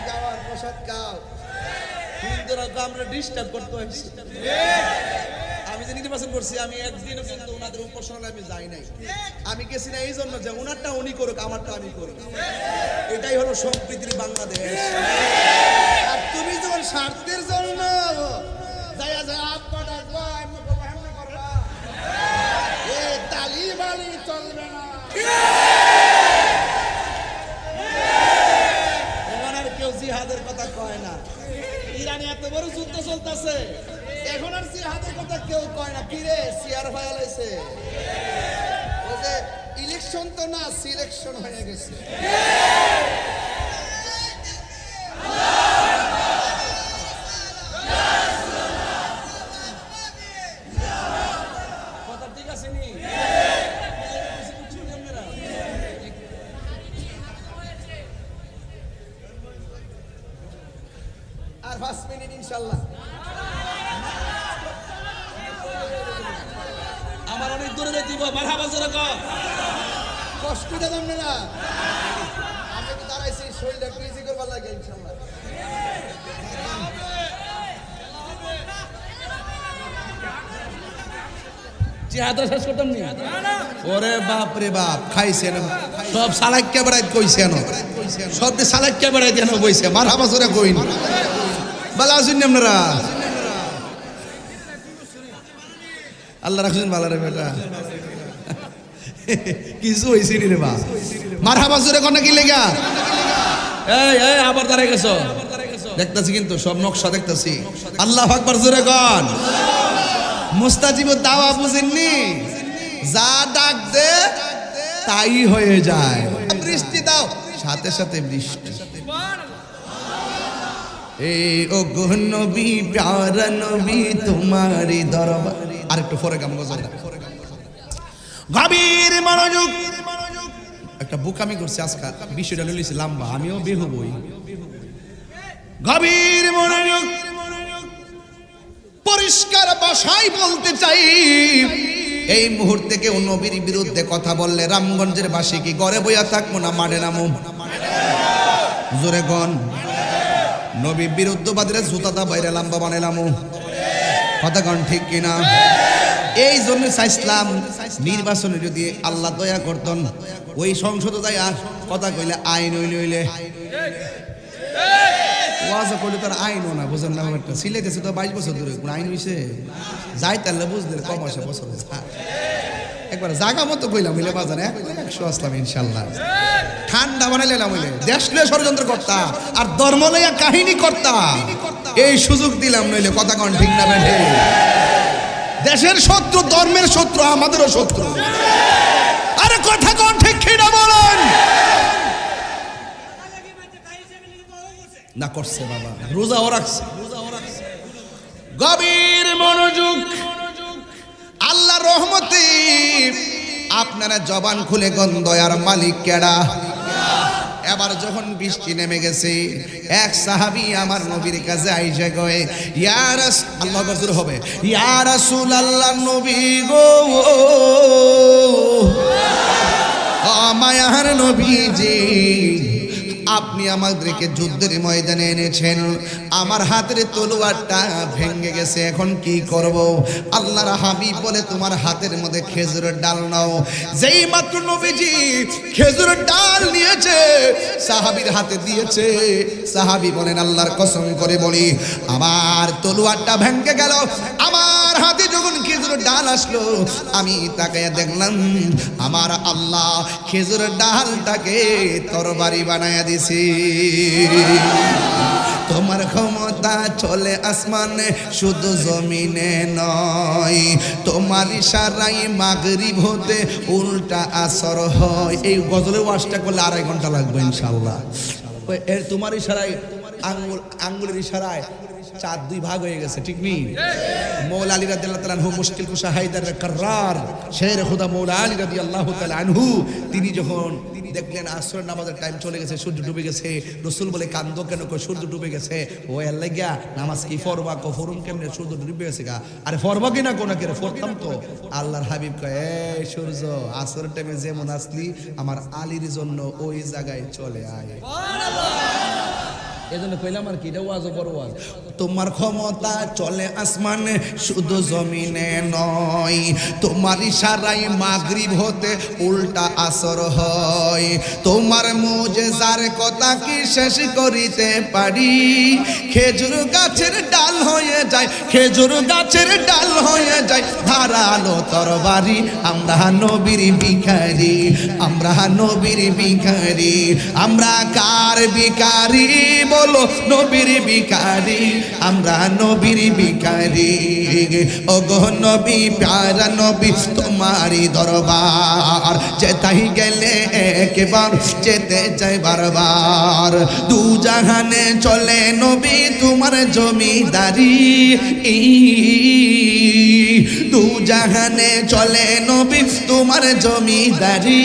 যাওয়ার প্রসাদ খাও, আমরা ডিস্টার্ব করতে হয়েছি। আমি যে নির্বাচন করছি, আমি একদিনও কিন্তু ওনাদের উপাসনায় আমি যাই নাই। আমি গেছি না এই জন্য যে ওনারটা উনি করুক, আমারটা আমি করি। এটাই হলো সম্প্রীতির বাংলাদেশ। আর তুমি যখন স্বার্থের জন্য যায়া যায় আপা ডাকবা, এমনি করবা, এমনি করবা, এ তালিবালি চলবে না। এখন আর কেউ জিহাদের কথা কয় না। ইরানে এত বড় যুদ্ধ চলতেছে, এখন আর জিহাদের কথা কেউ কয় না। কি রে সিআর ফায়াল হইছে, ওই যে ইলেকশন তো না, সিলেকশন হয়ে গেছে। কথা ঠিক আছে নি? আর 5 মিনিট ইনশাআল্লাহ। আমার অনেক দূরে দিব, মারহাবা জোরে কর। কষ্ট দেন না, আমি তো দাঁড়াইছি, শরীরটা একটু ইজি করবার লাগে ইনশাআল্লাহ। জিহাদ শেষ করতাম নি? ওরে বাপ রে বাপ, খাইছে না সব সালাক্কা বেড়াই কইছে না, সব সালাক্কা বেড়াই দেন কইছে, মারহাবা জোরে কইন। ভালো আছেন আপনারা? আল্লাহ রাখছেন ভালো রে বেটা, কিছু হইছে নি রে বা? মারহাবা জোরে কোন কি লেগা? এই আবার দাঁড়াই গেছো? দেখতাছি কিন্তু সব নকশা দেখতাছি। আল্লাহু আকবার জোরে কোন। মুস্তাজিবুদ দাওয়া বুঝেননি? যা ডাক দে তাই হয়ে যায়। বৃষ্টি দাও, সাথে সাথে বৃষ্টি। এই ও গো নবী প্যারা নবী তোমারই দরবার। আরেকটু পরে গান গজল। গভীর মনোযোগ। একটা বুকামি করছে আজকাল, বিষয়টা লইছি লম্বা, আমিও বের হবই। গভীর মনোযোগ। পরিষ্কার ভাষায় বলতে চাই, এই মুহূর্তে কেউ নবীর বিরুদ্ধে কথা বললে রামগঞ্জের বাসী কি ঘরে বইয়া থাকবো না মাঠে নামো? জোরে গন। নবী বিরুদ্ধবাদীরা জুতাটা বাইরে লাম্বা বানাইলামো, কথা গন ঠিক কিনা? এই জন্য চাইছিলাম নির্বাচনে যদি আল্লাহ দয়া করতেন, ওই সংসদে যাই আর কথা কইলে আইন হইলে ওয়াজ করলে তার আইনও না, বুঝেন না? একটা সিলেটেছে তো 22 বছর ধরে, কোন আইন হইছে? যাই তাহলে বুঝলে কম আসে বছর একবার জাগা মতো কইলাম হইলে বাজারে 100 আসলাম ইনশাল্লাহ। ঠান্ডা বানাইলাম হইলে দেশ লইয়া ষড়যন্ত্র করতা আর ধর্ম লইয়া কাহিনী করতা, এই সুযোগ দিলাম নইলে কথা কন ঠিক না বেঠে? দেশের শত্রু, ধর্মের শত্রু, আমাদেরও শত্রু। আরে কথা কন ঠিক কিনা বলেন? না করছে বাবা, রোজাও রাখছে, গভীর মনোযোগ। আল্লাহ রহমতে আপনারা জবান খুলে গন্ধ আর মালিক কেডা। এবার যখন বৃষ্টি নেমে গেছে, এক সাহাবী আমার নবীর কাছে আইসা কয়, ইয়া আল্লাহ গজর হবে, ইয়া রাসূলুল্লাহ নবী গো, ও মায়ার নবীজি, আপনি আমাদেরকে যুদ্ধের ময়দানে এনেছেন, আমার হাতের তলোয়ারটা ভেঙে গেছে, এখন কি করব? আল্লাহর হাবিব বলে, তোমার হাতের মধ্যে খেজুরের ডাল নাও। যেই মাত্র নবীজি খেজুরের ডাল নিয়েছে, সাহাবীর হাতে দিয়েছে, সাহাবী বলেন, আল্লাহর কসম করে বলি, আমার তলোয়ারটা ভেঙে গেল। আমার হাতে যখন খেজুরের ডাল আসলো, আমি তাকায়া দেখলাম আমার আল্লাহ খেজুরের ডালটাকে তরবারি বানায়া দিছে। তোমার ক্ষমতা চলে আসমানে, শুধু জমিনে নয়, তোমার ইশারায় মাগরিব হতে উল্টা আসর হয়। এই গজলের ওয়াজটা করলে 2.5 ঘন্টা লাগবে ইনশাআল্লাহ। তোমার ইশারায়, আঙ্গুলের ইশারায় চাঁদ 2 ভাগ হয়ে গেছে, ঠিক নেই? মৌলা আলী রাদিয়াল্লাহু তাআলা আনহু মুশকিল কুশা হায়দার কাররার শের খুদা মৌলা আলী রাদিয়াল্লাহু তাআলা আনহু, তিনি যখন দেখলেন আসরের নামাজের টাইম চলে গেছে, সূর্য ডুবে গেছে, রাসূল বলে, কান্দো কেন? কই সূর্য ডুবে গেছে। ও আল্লাহ গিয়া নামাজ কি ফরবা? কো ফরুম কেমনে? সূর্য ডুবে গেছে গা। আরে ফরবা কি না কোনা করে ফরতাম তো। আল্লাহর হাবিব কয়, এই সূর্য, আসরের টাইমে যেমন আসলি আমার আলীর জন্য ওই জায়গায় চলে আয়। এজন্য কইলাম আর কি, এটা ওয়াজ বড় ওয়াজ। তোমার ক্ষমতা চলে আসমানে, শুধু জমিনে নয়, তোমার ইশারায় মাগরিব হতে উল্টা আসর হয়। তোমার মুজিজার কথা কি শেষ করিতে পারি? খেজুর গাছের ডাল হয়ে যায়, খেজুর গাছের ডাল হয়ে যায় ধারালো তরবারি। আমরা নবীর ভিখারি, আমরা নবীর ভিখারি, আমরা কার ভিখারি? বলো নবীর ভিখারি, আমরা নবীর ভিখারি। ও গো নবী, প্যারা নবী, তোমারই দরবার যেতাই গেলে একবার যেতে চাই বারবার। দু জাহানে চলে নবী তোমার জমিদারি, দু জাহানে চলে নবী তোমার জমিদারি।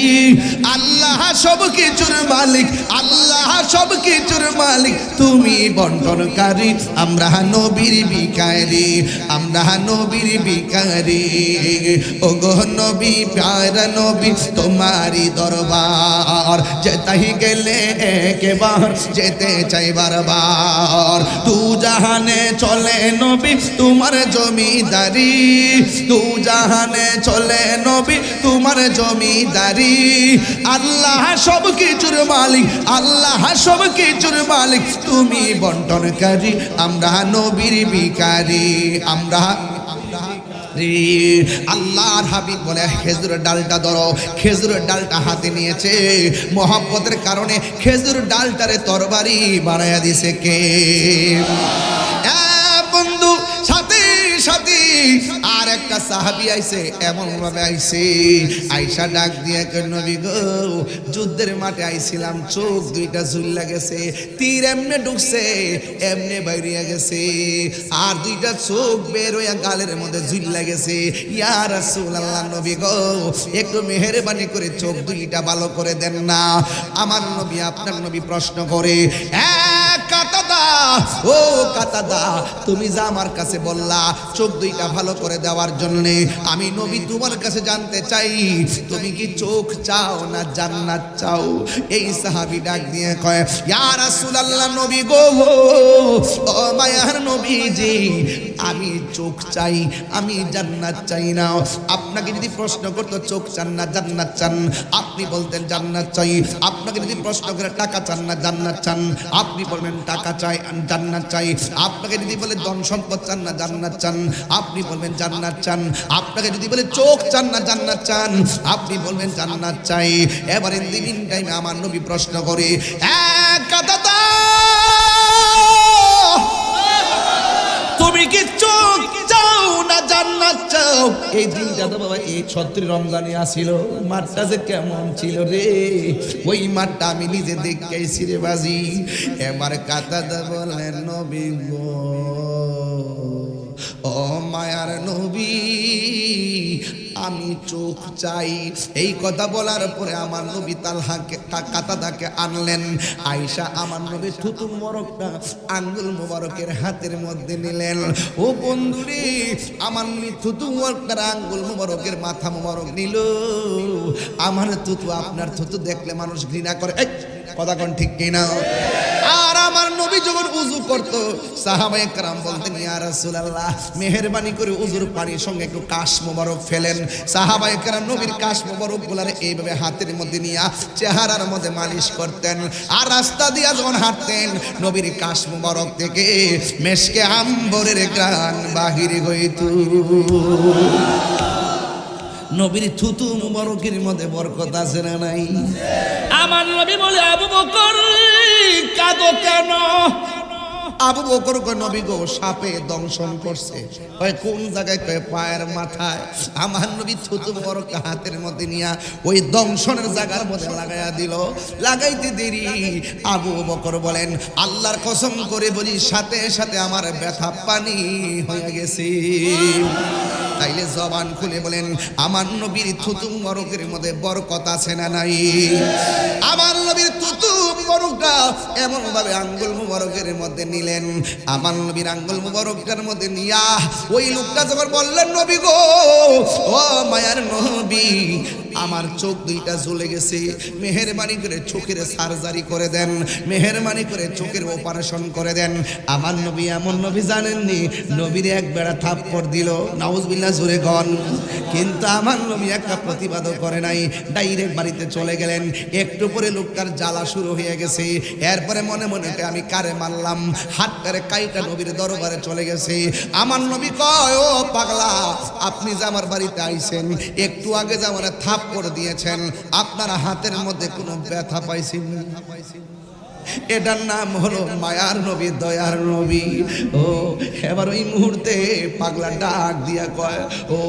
আল্লাহ সব কিছুর মালিক, আল্লাহ সব কিছুর মালিক, তুমি বন্টনকারী। আমরা নবীর ভিখারি, আমরা নবীর ভিখারি। ও গো নবী, প্যারা নবী, তোমারই দরবার যেতাই গেলে একবার যেতে চাই বারবার। দু জাহানে চলে নবী তোমার জমিদারি, দু জাহানে চলে নবী তোমার জমিদারি। আল্লাহ সব কিছুর মালিক, আল্লাহ সব কিছুর মালিক, তুমি বন্টনকারী। আমরা নবীর ভিখারি, আমরা আল্লাহর হাবিব বলে, খেজুরের ডালটা ধরো। খেজুরের ডালটা হাতে নিয়েছে, মহব্বতের কারণে খেজুর ডালটারে তরবারি বানায়া দিছে কে? বন্ধু, সাথে সাথে আর একটা সাহাবী আইছে, এমন ভাবে আইছে, আইসা ডাক দিয়ে কই, নবী গো, যুদ্ধের মাঠে আইছিলাম, চোখ 2টা ঝুল্লা গেছে, তীর এমনে ঢুকছে এমনে বাইরিয়া গেছে, আর 2টা চোখ বের হইয়া গালের মধ্যে ঝুল্লা গেছে। ইয়া রাসূলুল্লাহ, নবী গো, একটু মেহেরবানি করে চোখ 2টা ভালো করে দেন না। আমার নবী, আপনার নবী প্রশ্ন করে, কাতাদা, ও কাতাদা, তুমি যা আমার কাছে বললা চোখ 2টা ভালো করে দেওয়ার জন্য, আমি নবী তোমার কাছে জানতে চাই, তুমি কি চোখ চাও না জান্নাত চাও? এই সাহাবী ডাক দিয়ে কয়, ইয়া রাসূলুল্লাহ, নবী গো, ও মায়ার নবীজি, আমি চোখ চাই, আমি জান্নাত চাই না। আপনাকে যদি প্রশ্ন করতো চোখ চান না জান্নাত চান, আপনি বলতেন জান্নাত চাই। আপনাকে যদি প্রশ্ন করে টাকা চান না জান্নাত চান, আপনি বলবেন টাকা চাই, জান্নাত চাই। আপনাকে যদি বলে ধন সম্পদ চান না জান্নাত চান, আপনি বলবেন জান্নাত চান। আপনাকে যদি বলে চোখ চান না জান্নাত চান, আপনি বলবেন জান্নাত চাই। এবারে দিন টাইমে আমার নবী প্রশ্ন করে, কাতাদা, তুমি কি চোখ চাও না জান্নাত চাও? এই দিনটা তো বাবা, এই 36 রমজানে আসিল, মাঠটা যে কেমন ছিল রে, ওই মাঠটা আমি নিজে দেখেছি রে বাজি। এবার কাতাদা বলেন, নবী গো, ও মায়ার নবী আমি চোখ চাই। এই কথা বলার পরে আমার নবী তালহাকে কাতাদাকে আনলেন। আয়েশা আমার নবী থুতু মোবারকটা আঙ্গুল মোবারকের হাতের মধ্যে নিলেন। ও বন্ধুরে, আমার নবী থুতু মোবারকটার আঙ্গুল মোবারকের মাথা মোবারক নিল। আমার থুতু আপনার থুতু দেখলে মানুষ ঘৃণা করে, এই কথা কোন ঠিক কিনা? আর আমার নবী যখন উযু করত সাহাবায়ে কেরাম বলতেন ইয়া রাসূলুল্লাহ মেহেরবানি করে উযুর পানির সঙ্গে একটু কাশ মোবারক ফেলেন। সাহাবায়ে কেরাম নবীর কাশ মোবারক গুলার এইভাবে হাতের মধ্যে নিয়ে চেহারার মধ্যে মালিশ করতেন। আর রাস্তা দিয়া যখন হাঁটতেন নবীর কাশ মোবারক থেকে মেশকে আম্বরের গান বাহির হইত। নবীর থুতু মুবারকের মধ্যে বরকত আছে না নাই? আমার নবী বলে আবু বকর কাঁদো কেন? আবু বকর কয় নবী গো সাপে দংশন করছে। কয় কোন জায়গায়? কয় পায়ের মাথায়। আমার নবী থুতু মুবারক হাতের মধ্যে নিয়া ওই দংশনের জায়গার মধ্যে লাগাইয়া দিল। লাগাইতে দেরি আবু বকর বলেন আল্লাহর কসম করে বলি সাথে সাথে আমার ব্যথা পানি হয়ে গেছে। তাইলে জবান খুলে বলেন আমার নবীর থুতু মুবারকের মধ্যে বরকত আছে না নাই? আমার নবীর থুতু মুবারকটা এমন ভাবে আঙ্গুল মুবারকের মধ্যে নিলেন। আমার নবীর আঙ্গুল মুবারকটার মধ্যে নিয়া ওই লোকটা যখন বললেন নবী গো ও মায়ার নবী আমার চোখ দুইটা জ্বলে গেছে, মেহেরবানি করে চোখের সার্জারি করে দেন, মেহেরবানি করে চোখের অপারেশন করে দেন। আমার নবী এমন নবী জানেননি, নবীর এক বেড়া থাপ্পড় দিল, নাউজুবিল্লাহ জোরে গন। কিন্তু আমার নবী একটা প্রতিবাদও করে নাই, ডাইরেক্ট বাড়িতে চলে গেলেন। একটু পরে লোকটার জ্বালা শুরু হয়ে গেছে। এরপরে মনে মনে আমি কারে মারলাম, হাত করে কাইটা নবীর দরবারে চলে গেছে। আমার নবী কয় ও পাগলা আপনি যে আমার বাড়িতে আইছেন একটু আগে যে আমার থাপ্পড় দিয়েছেন আপনার হাতের মধ্যে কোনো ব্যথা পাইছেন? এটার নাম হলো মায়ার নবী, দয়ার নবী। ও এবার ওই মুহূর্তে পাগলা ডাক দিয়া কয় ও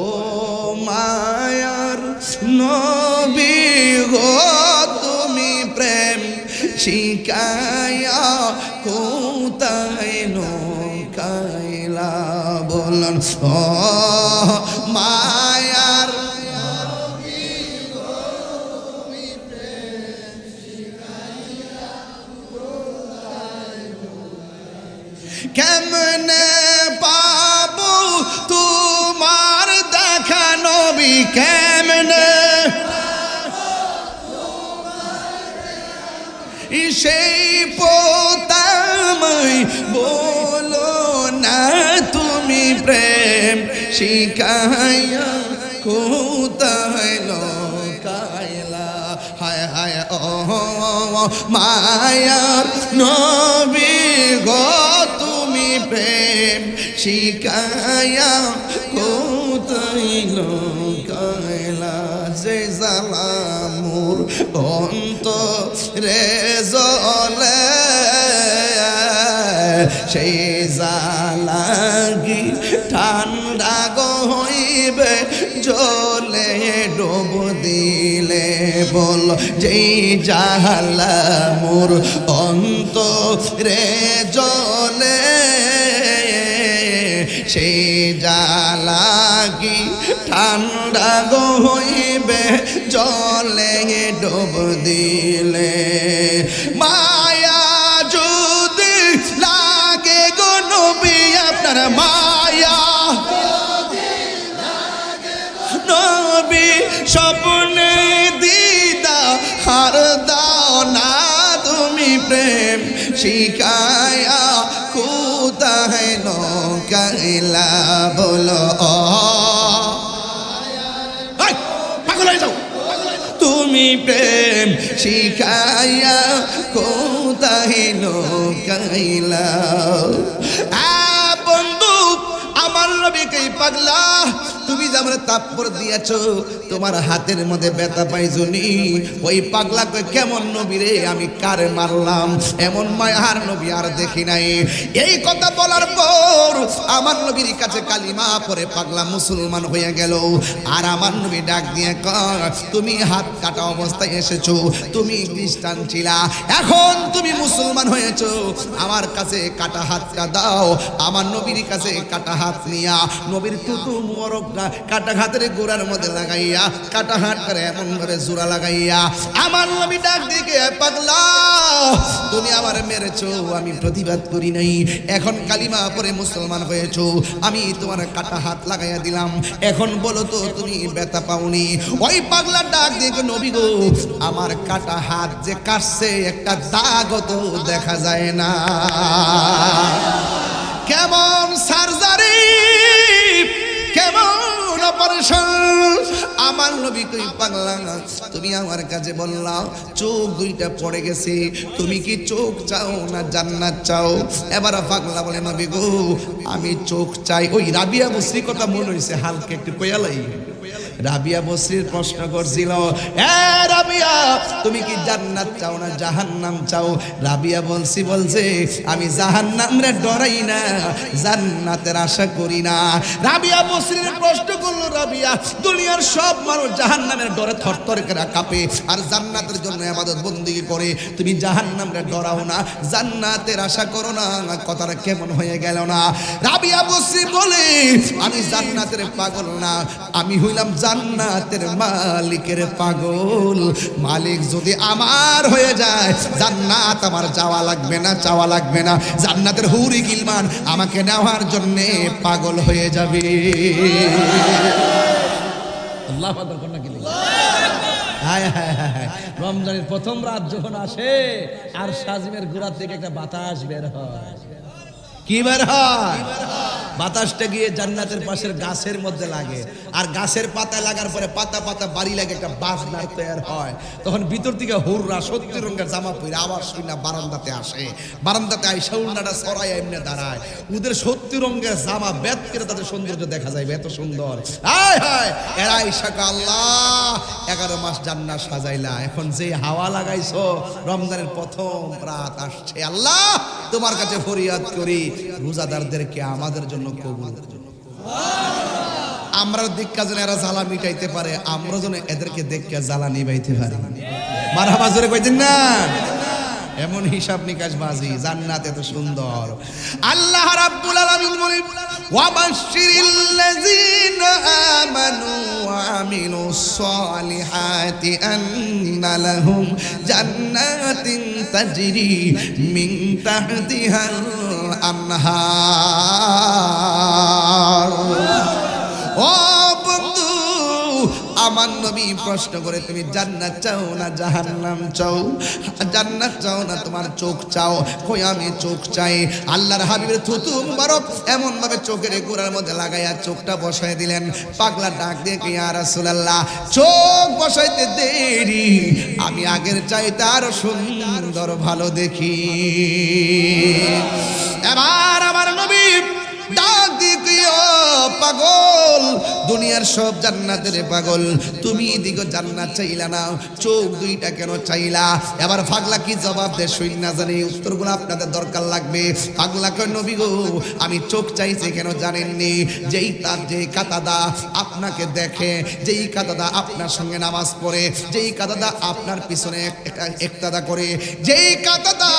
মায়ার নবী গো তুমি প্রেম শিখায়া কোথায় নৌকাইলা বলন ও মায়ার কেমনে পাবো তোমার দেখা নবী, কেমনে সেই পোতাময় বলো না তুমি প্রেম শিখাইয়া কোথায় লোকাইলা। হায় হায় ও মায়ার নবী গো তুমি প্রেম শিখাইয়া কোথায় লোকাইলা। যে জ্বালা মোর অন্তরে জ্বলে সেই জ্বালা কি ঠান্ডা গো হইবে জলে ডুব দিলে বল। যেই জ্বালা মোর অন্তরে জ্বলে সেই জ্বালা কি ঠান্ডা গো হইবে জলে ডুব দিলে। মায়া যদি লাগে গো নবী আপনার মায়া নবী স্বপ্নে দিদা হার দাও না তুমি প্রেম শিখায়া কোথায় নৌকাইলা বলো পাগল হয়ে যাও তুমি প্রেম শিখায়া কোথায় নৌকাইলা। বন্ধু আমার নবীকে পাগলা তুমি যে আমার তাপ্পর দিয়েছো তোমার হাতের মধ্যে ব্যথা পাইছনি ওই পাগলাকে কেমন নবী রে আমি কারে মারলাম এমন মায়ার নবী আর দেখি নাই এই কথা বলার পর আমার নবীর কাছে কালিমা পড়ে পাগলা মুসলমান হয়ে গেল আর আমার নবী ডাক দিয়ে কয় তুমি হাত কাটা অবস্থায় এসেছো তুমি খ্রিস্টান ছিলা এখন তুমি মুসলমান হয়েছো আমার কাছে কাটা হাতটা দাও আমার নবীর কাছে কাটা হাত নিয়া নবীর টুটু মোরগটা কাটা হাতের গোড়ার মধ্যে লাগাইয়া কাটা হাত করে এমন করে জোড়া লাগাইয়া আমার নবী ডাক দিকে পাগলা তুমি আমার মেরেছো আমি প্রতিবাদ করি নাই এখন কালিমা পরে মুসলমান হয়েছো আমি তোমার কাটা হাত লাগাইয়া দিলাম এখন বলো তো তুমি ব্যথা পাওনি ওই পাগলা ডাক দিকে নবী গো আমার কাটা হাত যে কাটছে একটা দাগও তো দেখা যায় না কেমন সার্জারি কেমন অপারেশন আমার নবী কই পাগলা তুমি আমার কাছে বললাম চোখ দুইটা পড়ে গেছে তুমি কি চোখ চাও না জান্নাত চাও এবার পাগলা বলে নবী গো আমি চোখ চাই ওই রাবিয়া বসরি কথা মনে হইছে হালকা একটু কয়ালাই রাবিয়া বসরির প্রশ্ন করছিল এ রাবিয়া তুমি কি জান্নাত চাও না জাহান্নাম চাও রাবিয়া বলছে আমি জাহান্নামরে ডরাই না জান্নাতের আশা করি না রাবিয়া বসরির প্রশ্ন করলো রাবিয়া দুনিয়ার সব মানুষ জাহান্নামের ডরে থরথর করে কাঁপে আর জান্নাতের জন্য ইবাদত বندگی করে তুমি জাহান্নামরে ডরাও না জান্নাতের আশা করো না কথাটা কেমন হয়ে গেল না রাবিয়া বসরি বলে আমি জান্নাতের পাগল না আমি হইলাম জান্নাতের মালিকের পাগল মালিক যদি আমার হয়ে যায় জান্নাত আমার যাওয়া লাগবে না চাওয়া লাগবে না জান্নাতের হুরি গিলমান আমাকে নেওয়ার জন্য পাগল হয়ে যাবে আল্লাহু আকবার কোন কি হায় হায় হায় রমজানের প্রথম রাত যখন আসে আর সাজিমের গোড়া থেকে একটা বাতাস বের হয় কি বের হয় বাতাসটা গিয়ে জান্নাতের পাশের গাছের মধ্যে লাগে আর গাছের পাতা লাগার পরে পাতা পাতা বাড়ি লাগে একটা বাজনার তৈরি হয় তখন ভিতর থেকে হুররা 70 রঙের জামা পরে আবার শুইনা বারান্দাতে আসে বারান্দাতে আইসা উন্নাটা সরাই এমনি দাঁড়ায় ওদের 70 রঙের জামা বেদ করে তাদের সৌন্দর্য দেখা যায় এত সুন্দর হায় হায় এরা ইশাকা আল্লাহ 11 মাস জান্নাত সাজাইলা এখন যে হাওয়া লাগাইছো রমজানের প্রথম রাত আসছে আল্লাহ তোমার কাছে ফরিয়াদ করি রোজাদারদেরকে আমাদের জন্য কবুল আমরা দেখা যেন এরা জ্বালা মিটাইতে পারে আমরা যেন এদেরকে দেখে জ্বালা নিবাইতে পারি মারহাবা জোরে কইতেন না এমন হিসাব নিকাশ বাজি জান্নাত এত সুন্দর আল্লাহ রাব্বুল আলামিন বলেন ওয়া বাশশিরিল্লাযিনা আমানু ওয়া আমিলুস সালিহাতি আন্না লাহুম জান্নাতিন তাজরি মিন তাহতিহাল আনহার ও বন্ধু আমার নবী প্রশ্ন করে তুমি জান্নাত চাও না জাহান্নাম চাও জান্নাত চাও না তোমার চোখ চাও কই আমি চোখ চাই আল্লাহর হাবিবের থুতু মুবারক এমন ভাবে চোখের গোড়ার মধ্যে লাগাইয়া চোখটা বসায় দিলেন পাগলা ডাক দিয়ে কি ইয়া রাসূলুল্লাহ চোখ বসাইতে দেরি আমি আগের চাইতে আরো সুন্দর ভালো দেখি এবার আমার নবী ডাক দিয়ে কি পাগল দুনিয়ার সব জান্নাতের পাগল তুমি দিগো জান্নাত চাইলা না চোখ দুইটা কেন চাইলা এবার পাগলা কি জবাব দেয় শুই না জানি উত্তরগুলো আপনাদের দরকার লাগবে পাগলা কয় নবী গো আমি চোখ চাইছি কেন জানেননি যেই তার যেই কাতাদা আপনাকে দেখে যেই কাতাদা আপনার সঙ্গে নামাজ পড়ে যেই কাতাদা আপনার পিছনে একতাদা করে যেই কাতাদা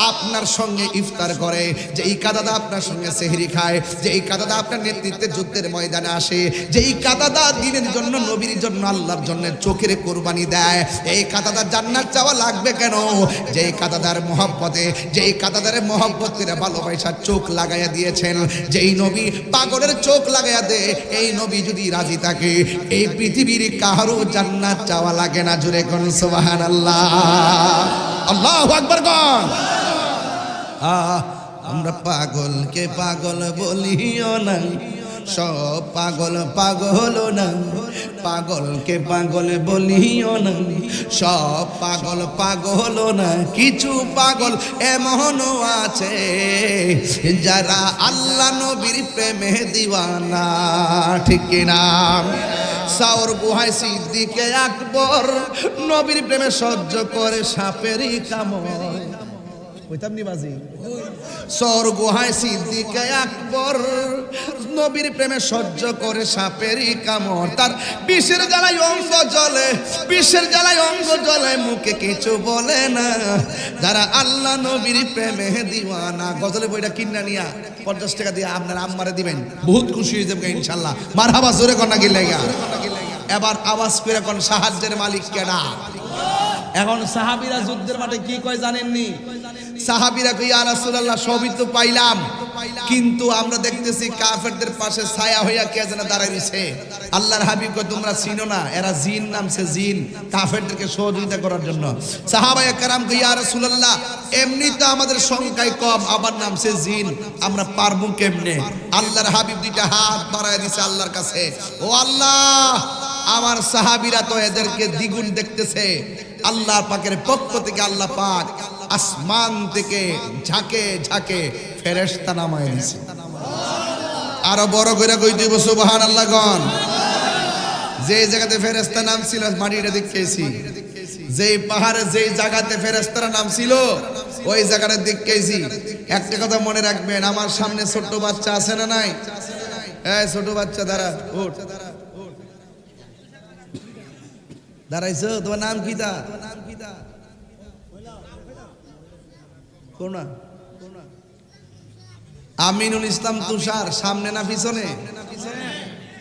আপনার সঙ্গে ইফতার করে যেই কাতাদা আপনার সঙ্গে সেহরি খায় যেই কাতাদা আপনার নেতৃত্বে যুদ্ধের ময়দানে আসে যেই কাতাদা দিনের জন্য নবীর জন্য আল্লাহর জন্য চোখের কুরবানি দেয় এই কাতাদা জান্নাত চাওয়া লাগবে কেন যেই কাতাদার মহব্বতে যেই কাতাদার মহব্বতের ভালোবাসা চোখ লাগাইয়া দিয়েছেন যেই নবী পাগলের চোখ লাগাইয়া দে এই নবী যদি রাজি থাকে এই পৃথিবীর কারো জান্নাত চাওয়া লাগে না জুড়ে কোন সুবহানাল্লাহ আল্লাহু আকবার কোন আমরা পাগলকে পাগল বলিও না সব পাগল পাগল না, পাগলকে পাগল বলিও না। সব পাগল পাগল না, কিছু পাগল এমনও আছে যারা আল্লাহ নবীর প্রেমে দিওয়ানা, ঠিক কিনা? সাওর গুহায় সিদ্দিকে আকবর নবীর প্রেমে সহ্য করে সাপেরই কামড়। কইতাম নি বাজি? সর গুহায় সিদ্দিকে আকবর নবীর প্রেমে সহ্য করে সাপেরই কামড়। তার বিষের জ্বালায় অঙ্গ জ্বলে, বিষের জ্বালায় অঙ্গ জ্বলে, মুখে কিছু বলে না। যারা আল্লাহ নবীর প্রেমে দিওয়ানা। গজলের বইটা কিনা নিয়া 50 টাকা দিয়ে আপনার আম্মারে দিবেন, বহুত খুশি হয়ে যাবে ইনশাল্লাহ। মারহাবা, জোরে কন্যা কি লাগা। এবার আওয়াজ করে কোন সাহায্যের মালিক কেডা? এখন সাহাবীরা যুদ্ধের মাঠে কি কয় জানেননি? সাহাবীরা কই, ইয়া রাসূলুল্লাহ সবই তো পাইলাম, কিন্তু আমরা দেখতেছি কাফেরদের পাশে ছায়া হইয়া কে যেন দাঁড়াইছে। আল্লাহর হাবিব কয়, তোমরা চিনো না এরা জিন নামছে, জিন, কাফেরদেরকে সহযোগিতা করার জন্য। সাহাবায়ে কেরাম কই, ইয়া রাসূলুল্লাহ এমনি তো আমাদের সংখ্যায় কম, আবার নামছে জিন, আমরা পারবো কেমনে? আল্লাহর হাবিব দুইটা হাত বাড়ায় দিছে আল্লাহর কাছে, ও আল্লাহ আমার সাহাবীরা তো এদেরকে দ্বিগুণ দেখতেছে। আল্লাহ পাকের পক্ষ থেকে আল্লাহ পাক আসমান থেকে ঝাঁকে ঝাঁকে ফেরেশতা নামায় দিয়েছে। আরো বড় করে কই দিব সুবহানাল্লাহ গণ। যে জায়গাতে ফেরেশতা নাম ছিল মাটিটা দেখেছি, যেই পাহাড়ে যেই জায়গাতে ফেরেশতারা নাম ছিল ওই জায়গাটা দেখেছি। একটা কথা মনে রাখবেন, আমার সামনে ছোট বাচ্চা আছে না নাই? এই ছোট বাচ্চা দাঁড়া, ওঠ, দাঁড়াইছো, তোমার নাম কি? তা কোনা আমিনুল ইসলাম তুষার, সামনে না পিছনে?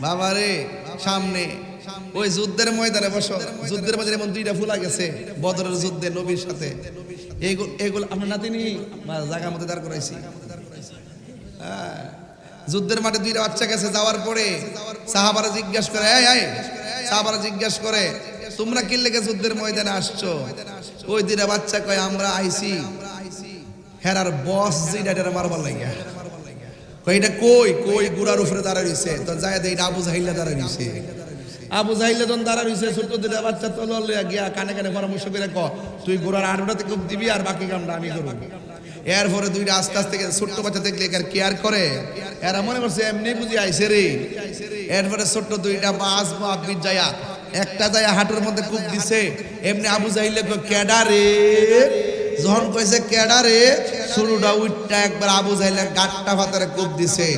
বাবারে সামনে। ওই যুদ্ধের ময়দানে বসো, যুদ্ধের ময়দানে এমন দুইটা ফুলা গেছে বদরের যুদ্ধে নবীর সাথে। এগুলো আপনার নাতিনি জায়গা মতো দাঁড় করাইছি। যুদ্ধের মাঠে দুইটা বাচ্চা গেছে, যাওয়ার পরে সাহাবারা জিজ্ঞাসা করে, সাহাবারা জিজ্ঞাসা করে তোমরা কি লেগে যুদ্ধের ময়দানে আসছো? ওই দুইটা বাচ্চা কয়, আমরা আইছি হেরার বস যেটা মারবার লাগিয়া। এটা কই কই গুড়ার উপরে দাঁড়ায় রইছে, তো যায় দেই আবু জাহিল্লা দাঁড়ায় রইছে। আবু জাহিল্লা যখন দাঁড়ায় রইছে, ছোট দুইটা বাচ্চা তো লইয়া গিয়া কানে কানে পরামর্শ করে ক, তুই গুড়ার আড়ুটাতে খুব দিবি আর বাকি কামটা আমি করব। এরপরে দুইটা আস্তে আস্তে ছোট্ট বাচ্চা দেখলে কেয়ার করে, এরা মনে করছে এমনি বুঝি আইছে রে। এরপরে ছোট্ট দুইটা বাস বাপির যায়া একটা যায় হাঁটুর মধ্যে কূপ দিছে। এমনি আবু জাহিল্লা কয়, কেডা রে? যখন কইছে কেডা রে, শুরুটা উইটটা একবার আবু জাহিল্লার গাট্টা ভাতারে কূপ দিছে।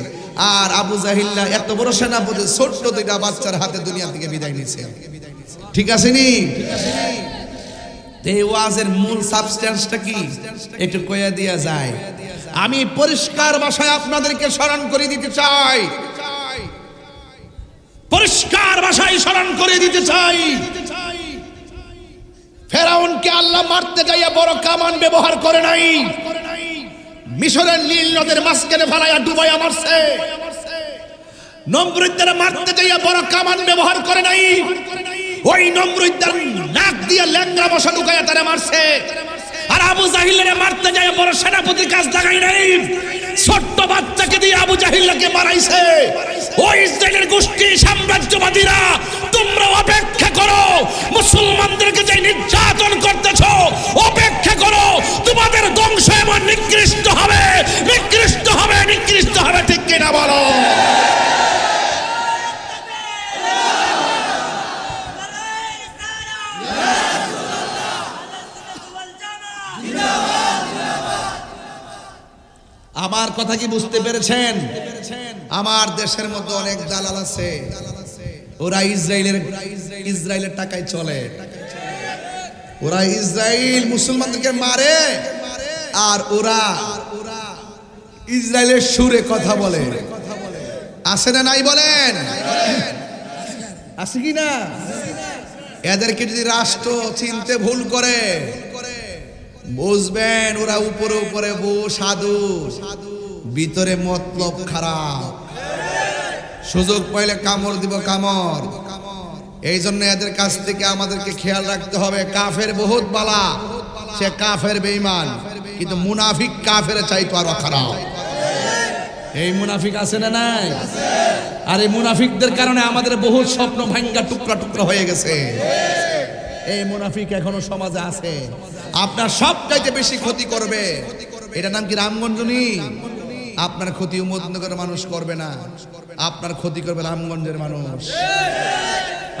আর আবু জাহিল্লা এত বড় সেনাপতি ছোট্ট দুইটা বাচ্চার হাতে দুনিয়া থেকে বিদায় নিছে। ঠিক আছে নি? এই ওয়াজের মূল সাবস্টেন্সটা কি একটু কইয়া দিয়া যায়। আমি পরিষ্কার ভাষায় আপনাদেরকে স্মরণ করে দিতে চাই, পরিষ্কার ভাষায় স্মরণ করে দিতে চাই, ফেরাউনকে আল্লাহ মারতে যাইয়া বড় কামান ব্যবহার করে নাই, মিশরের নীল নদের মাঝখানে ফালাইয়া ডুবাইয়া মারছে। নমরুদদের মারতে যাইয়া বড় কামান ব্যবহার করে নাই, ওই নমরুদদের নাক দিয়ে ল্যাংড়া মশা ঢুকাইয়া তারা মারছে। আর আবু জাহিলকে মারতে যায় বড় সেনাপতির কাজ লাগাই নাই, ছোট্ট বাচ্চাকে দিয়ে আবু জাহিলকে মারাইছে। ওই ইসরায়েলের গোষ্ঠী সাম্রাজ্যবাদীরা, তোমরা অপেক্ষা করো, মুসলমানদেরকে যে নির্যাতন করতেছো অপেক্ষা করো, তোমাদের ধ্বংস এমন নিকৃষ্ট হবে, নিকৃষ্ট হবে, নিকৃষ্ট হবে। ঠিক কিনা বলো? আমার কথা কি বুঝতে পেরেছেন? আমার দেশের মধ্যে অনেক দালাল আছে, ওরা ইসরায়েলের টাকায় চলে। ওরা ইসরায়েল মুসলমানদেরকে মারে আর ওরা ইসরায়েলের সুরে কথা বলে। আছে না নাই বলেন? আছে কি না? এদেরকে যদি রাষ্ট্র চিনতে ভুল করে, বুঝবেন ওরা উপরে উপরে বউ সাধু, ভিতরে মতলব খারাপ। সুযোগ পাইলে কামড় দিব কামড়। এই জন্য এদের কাছ থেকে আমাদেরকে খেয়াল রাখতে হবে। কাফের বহুত বালা, সে কাফের বেঈমান, কিন্তু মুনাফিক কাফের চাইতো আরো খারাপ। এই মুনাফিক আছে না নাই? আর এই মুনাফিকদের কারণে আমাদের বহু স্বপ্ন ভাঙ্গা টুকরা টুকরা হয়ে গেছে। এই মুনাফিক এখনো সমাজে আছে। আপনার সবচাইতে বেশি ক্ষতি করবে, এটা নাম কি রামগঞ্জনী। আপনার ক্ষতি উম্মতনগরের মানুষ করবে না, আপনার ক্ষতি করবে রামগঞ্জের মানুষ।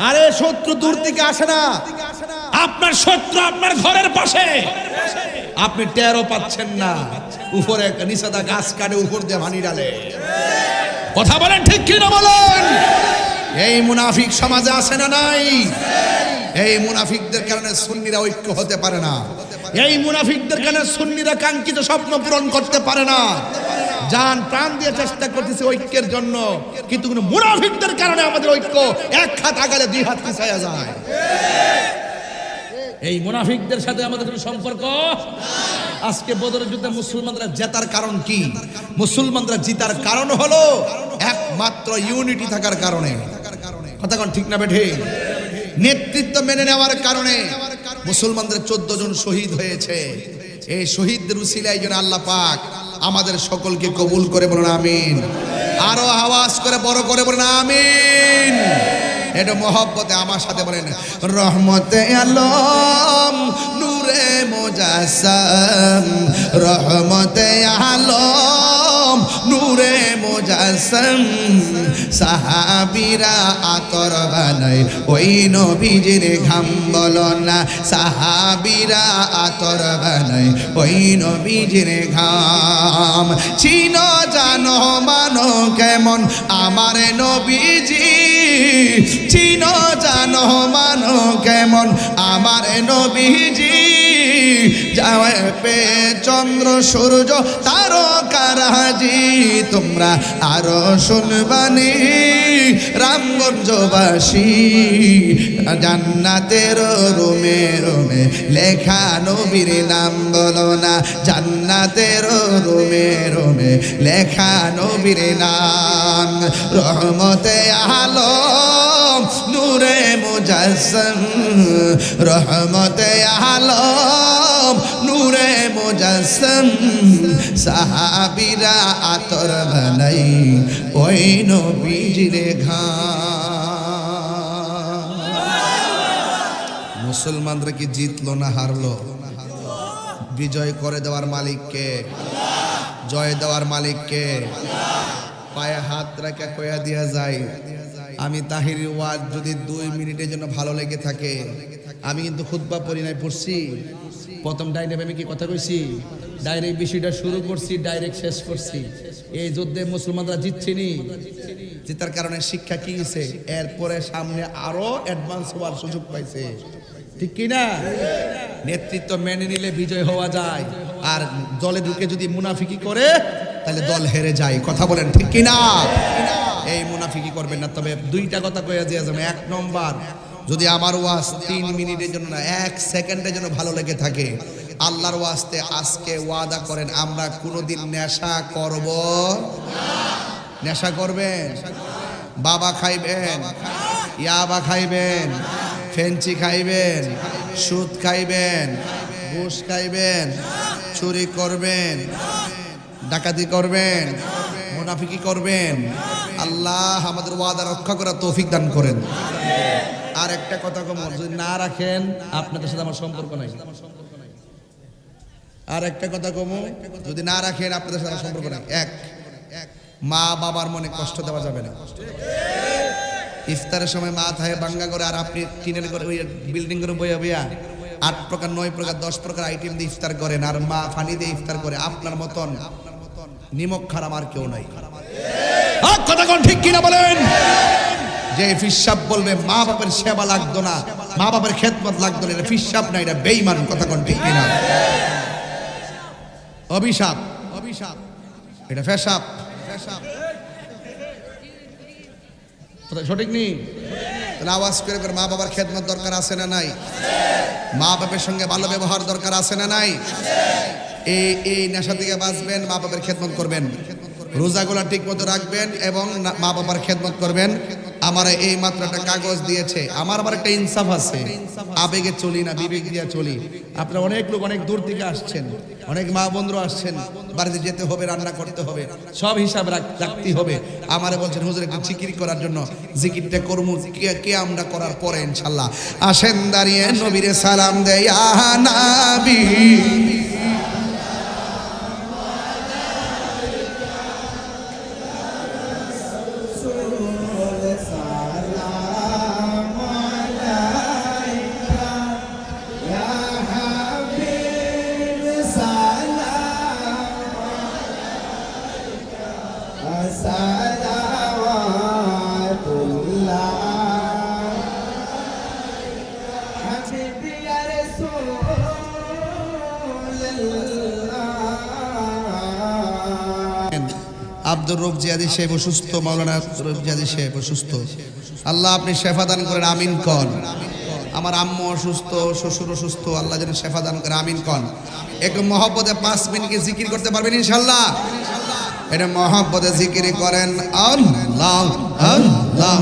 আরে শত্রু দূর থেকে আসে না, আপনার শত্রু আপনার ঘরের পাশে, আপনি টেরও পাচ্ছেন না। উপরে একটা নিষেধা গাছ কাটে, উপর দিয়ে পানি ডালে। কথা বলেন ঠিক কি না বলেন? এই মুনাফিক সমাজে আসে না নাই? এই মুনাফিকদের কারণে সুন্নিরা ঐক্য হতে পারে না। এই মুনাফিকদের কারণে সুন্নিরা কাঙ্ক্ষিত স্বপ্ন পূরণ করতে পারে না। জান প্রাণ দিয়ে চেষ্টা করতেছে ঐক্যের জন্য, কিন্তু মুনাফিকদের কারণে আমাদের ঐক্য এক হাত আগালে দুই হাত পিছায়া যায়। এই মুনাফিকদের সাথে আমাদের কোনো সম্পর্ক। আজকে বদরের যুদ্ধে মুসলমানরা জেতার কারণ কি? মুসলমানরা জিতার কারণ হলো একমাত্র ইউনিটি থাকার কারণে। কথা কোন ঠিক না বেঠে? নেতৃত্ব মেনে নেওয়ার কারণে মুসলমানদের 14 জন শহীদ হয়েছে। এই শহীদদের উসিলায় যেন আল্লাহ পাক আমাদের সকলকে কবুল করে বলুন আমিন। আরো আওয়াজ করে বড় করে বলুন আমিন। এটা মহব্বতে আমার সাথে বলেন, রহমতে আলম নূরে মুজাসসাম, রহমতে আলম নূরে মুজাসসাম। সাহাবীরা আতর বানায় ওই নবীজির ঘাম বলো না, সাহাবীরা আতর বানায় ওই নবীজির ঘাম। চিনো জানো মানো কেমন আমার নবীজি, চিনো জানো মানো কেমন আমার নবীজি। যাওয়ে পে চন্দ্র সূর্য তারকারাজি, তোমরা আরো শুনবানি রামগঞ্জবাসী। জান্নাতের রুমে রুমে লেখা নবীর নাম বলো না, জান্নাতের রুমে রুমে লেখা নবীর নাম। রহমতে আলম নূরে মুজাসসাম, রহমতে আলম নূরে মুজাসসাম। সাহাবীরা আতর বানাই ওই নবীজির ঘাম। মুসলমানরা কি জিতলো না হারলো? বিজয় করে দেওয়ার মালিককে, জয় দেওয়ার মালিককে। পায়ে হাত রেখে কয়া দিয়া যায়, আমি তাহির ওয়াজ যদি 2 মিনিটের জন্য ভালো লেগে থাকে, আমি কিন্তু খুতবা পড়ি নাই, পড়ছি। প্রথম ডাইরেক্ট আমি কি কথা কইছি? ডাইরেক্ট বিষয়টা শুরু করছি, ডাইরেক্ট শেষ করছি। এই যুদ্ধে মুসলমানরা জিতছেনি, জেতার কারণে শিক্ষা কি হয়েছে? এরপরে সামনে আরো অ্যাডভান্স হওয়ার সুযোগ পাইছে, ঠিক কি না? নেতৃত্ব মেনে নিলে বিজয় হওয়া যায়, আর দলে ঢুকে যদি মুনাফিকি করে তাহলে দল হেরে যায়। কথা বলেন ঠিক কি না? এই মুনাফিকি করবেন না। তবে 2টা কথা কয়ে দিয়ে যাবে। 1 নম্বর, যদি আমার ওয়াজ 3 মিনিটের জন্য না 1 সেকেন্ডের জন্য ভালো লেগে থাকে, আল্লাহর ওয়াস্তে আজকে ওয়াদা করেন আমরা কোনোদিন নেশা করব না। নেশা করবেন? বাবা খাইবেন, ইয়াবা খাইবেন, ফেঞ্চি খাইবেন, সুদ খাইবেন, ঘুষ খাইবেন, চুরি করবেন, ডাকাতি করবেন, মুনাফিকি করবেন। আল্লাহ আমাদের ওয়াদা রক্ষা করার তৌফিক দান করেন। আর একটা কথা কম, যদি না রাখেন আপনাদের সাথে আমার সম্পর্ক নাই। আর একটা কথা কম, যদি না রাখেন আপনাদের সাথে আমার সম্পর্ক নাই। 1, মা বাবার মনে কষ্ট দেওয়া যাবে না। ইফতারের সময় মা থায় বাঙ্গা করে, আর আপনি টিনের করে ওই বিল্ডিং করে বইয়া বইয়া 8 প্রকার 9 প্রকার 10 প্রকার আইটেম দিয়ে ইফতার করেন, আর মা ফানি দিয়ে ইফতার করে। আপনার মতন নিমক খারাপ আর কেউ নাই। কথা কোন ঠিক কিনা বলেন? যে ফিসাব বলবে মা বাবার সেবা লাগতো না, মা বাবার খেদমত লাগতো না, এটা ফিসাব না, এটা বেঈমান। কথা কোন ঠিক কিনা? অভিশাপ, অভিশাপ, এটা ফেসাব। সঠিক নেই? তাহলে আওয়াজ করে করে মা বাবার খেদমত দরকার আছে না নাই? মা বাবার সঙ্গে ভালো ব্যবহার দরকার আছে না নাই? এই নেশা থেকে বাঁচবেন, মা বাবার খেদমত করবেন, রোজাগুলা ঠিক মতো রাখবেন এবং মা বাবার খেদমত করবেন। আমার এই মাত্র একটা কাগজ দিয়েছে। আমার আবার একটা ইনসাফ আছে, আবেগে চলি না, বিবেক দিয়ে চলি। আপনারা অনেক লোক অনেক দূর থেকে আসছেন, অনেক মা বন্ধুরা আসছেন, বাড়িতে যেতে হবে, রান্না করতে হবে, সব হিসাব রাখতে হবে। আমারে বলছেন হুজুর একটু জিকির করার জন্য, জিকিরটা করবো কে আমরা করার পরে ইনশাল্লাহ। আসেন দাঁড়িয়ে নবীরে সালাম দেয়, ইয়া নবী আব্দুর রব জিয়াদি সাহেব অসুস্থ, মাওলানা রব জিয়াদি সাহেব অসুস্থ, আল্লাহ আপনি শেফা দান করেন, আমিন কন। আমার আম্মু অসুস্থ, শ্বশুর অসুস্থ, আল্লাহ যেন শেফা দান করে, আমিন কন। একটু মহব্বতে 5 মিনিটে জিকির করতে পারবেন ইনশাল্লাহ? এটা মহব্বতে জিকির করেন, আল্লাহ আল্লাহ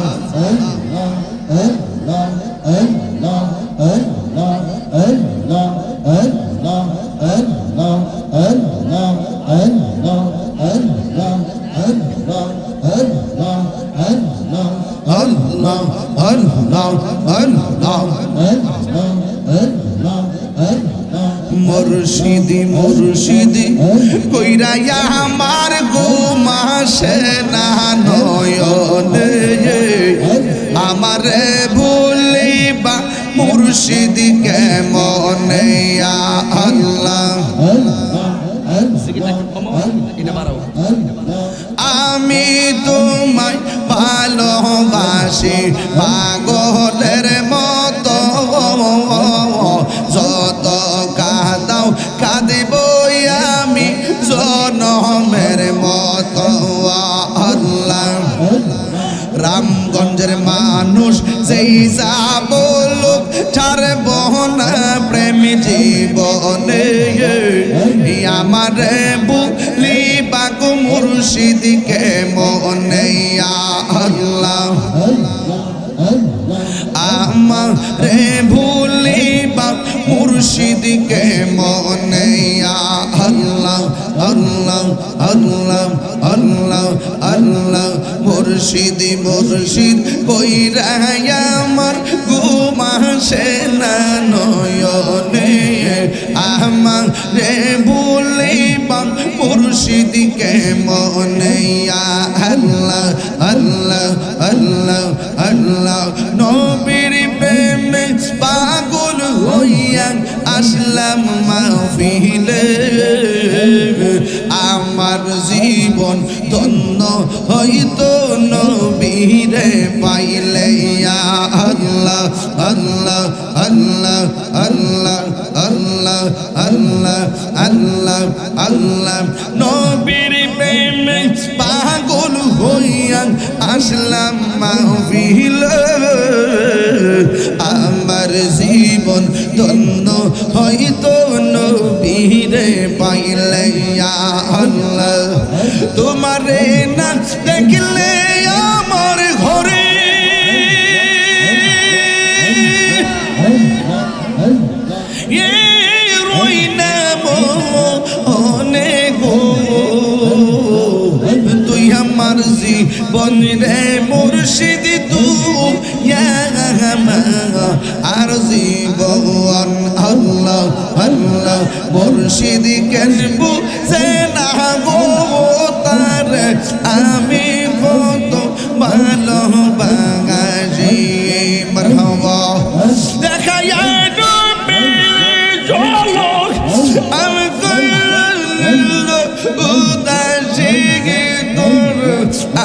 মুর্শিদি মুর্শিদি কইরা আমার ঘুমাসে না নয়নে, আমারে ভুলিবা মুর্শিদি কেমনে আল্লাহ। আমি তোমায় ভালোবাসি পাগলের মতো, যত কাঁদাও কাঁদিব আমি জনমের মতো আল্লাহ। রামগঞ্জের মানুষ যেই যা বলুক ছাড়ব না প্রেম জীবনে, আমারে বুলিবা গো মুর্শিদকে মনে আল্লাহ। আমারে ভুলিবা মুর্শিদকে মনে আল্লাহ আল্লাহ আল্লাহ আল্লাহ আল্লাহ। মুর্শিদ মুর্শিদ কইরা আমার ঘুমাসে না নয়নে, আমারে ভুলিবা মুর্শিদকে মনে আল্লাহ আল্লাহ আল্লাহ আল্লাহ। নবীর প্রেমে পাগল হইয়া আসলাম মাহফিলে, আমার জীবন ধন্য হইতো নবীরে পাইলে আল্লাহ আল্লাহ আল্লাহ আল্লাহ আল্লাহ আল্লাহ আল্লাহ আল্লাহ। নবীর প্রেমে পাগল হইয়া আসলাম মাহফিলে, আমার জীবন ধন্য হইতো নবীরে পাইলে আল্লাহ। তোমারে না দেখলে আমার ঘরে রই না মনে গো, তুই আমার জীবন রে মুর্শিদ তুই আর জীবন আল্লাহ আল্লাহ। মুর্শিদ কেন বুঝে না গো তার আমি কত ভালোবাসি, মারহাবা দেখায়া আমি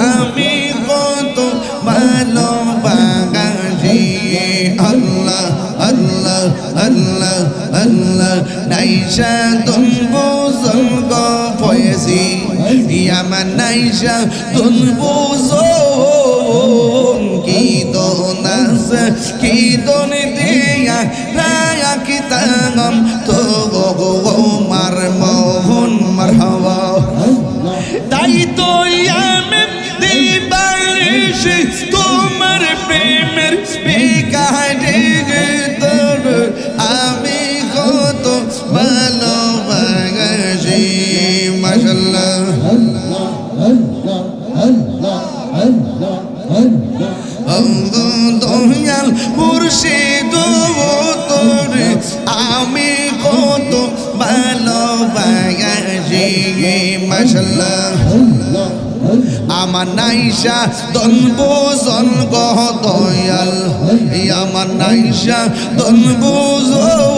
আমি কত ভালোবাসি আল্লাহ আল্লাহ আল্লাহ আল্লাহ। নাইশা তুম বুঝল গো পয়েছি আমার নাইশা তুম বুঝল কি দোনাস কি দোন দিয়া রায়া কি তাগম তো গো মার মোহন মারহাবা। তাই তো আমি দিবানিশি তোমার দয়াল মুর্শিদ তোরে আমি কত ভালোবাসি মাশাআল্লাহ আমার নাইশা দনবুজন গহ দয়াল আমার নাইশা দনবুজন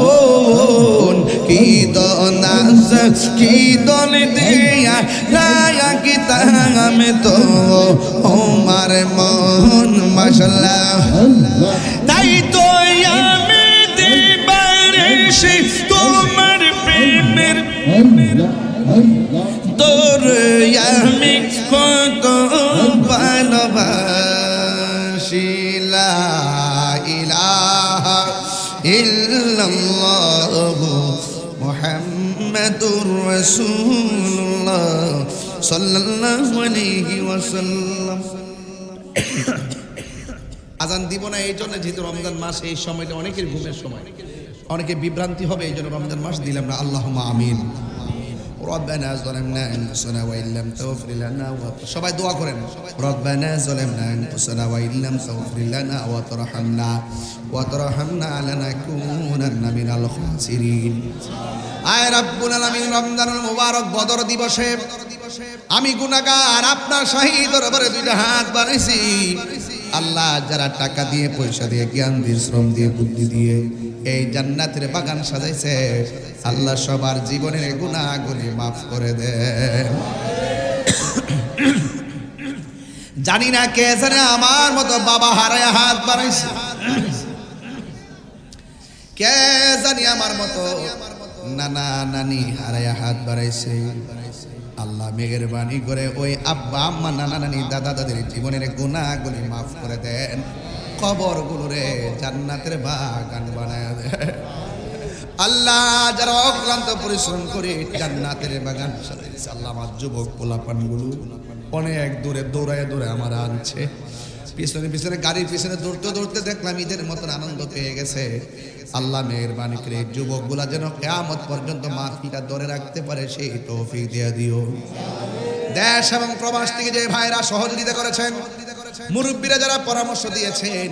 কি দনাস কি দন দিয়া রায়া কি তাম তো ওমার মন মাশাআল্লাহ তাই তো আমি দিবারে সে তোমার প্রেমের তোর আমি কত ভালোবাসি লা ইলাহা ইল্লাল্লাহু মুহাম্মাদুর রাসূলুল্লাহ সাল্লাল্লাহু আলাইহি ওয়াসাল্লাম। আজান দিব না এই জন্য, যেহেতু রমজান মাস, এই সময়টা অনেকের ঘুমের সময়, অনেকে বিভ্রান্তি হবে, এই জন্য রমজান মাস দিলাম না। আল্লাহুম্মা আমিন। ربنا ظلمنا أنفسنا وإن لم تغفر لنا সবাই দোয়া করেন। ربنا ظلمنا أنفسنا وإن لم تغفر لنا وترحمنا لنكونن من الخاسرين। আয় রব্বুল আলামিন, রমজানুল মুবারক বদর দিবসে আমি গুনাহগার আপনার শাহী দরবারে দুইটা হাত বাড়াইছি। আল্লাহ, যারা টাকা দিয়ে, পয়সা দিয়ে, জ্ঞান দিয়ে, শ্রম দিয়ে, বুদ্ধি দিয়ে এই জান্নাতের বাগান সাজাইছে, আল্লাহ সবার জীবনের গুনাহগুলি মাফ করে দেন। জানি না কে জানে আমার মতো বাবা হারায় হাত বাড়াইছে, কে জানি আমার মতো নানা নানি হারায় হাত বাড়াইছে। আল্লাহ মেহেরবানি করে ওই আব্বা আম্মা নানা নানি দাদা দাদির জীবনের গুনাহগুলি মাফ করে দেন, কবরগুলোরে জান্নাতের বাগান বানায় দেন। আল্লাহ, যারা অক্লান্ত পরিশ্রম করে জান্নাতের বাগান সাজাইছে, আল্লাহ আমার যুবক পোলাপানগুলো অনেক দূরে দৌড়ায় দৌড়ে আমার আনছে, পিছনে পিছনে গাড়ির পিছনে দৌড়তে দৌড়তে দেখলাম ঈদের মতন আনন্দ পেয়ে গেছে। আল্লাহ মেহেরবানি করে যুবকগুলা যেন কিয়ামত পর্যন্ত মাহফিলটা ধরে রাখতে পারে, সেই তৌফিক দিয়ে দিও। দেশ এবং প্রবাস থেকে যে ভাইরা সহযোগিতা করেছেন, মুরব্বীরা যারা পরামর্শ দিয়েছেন,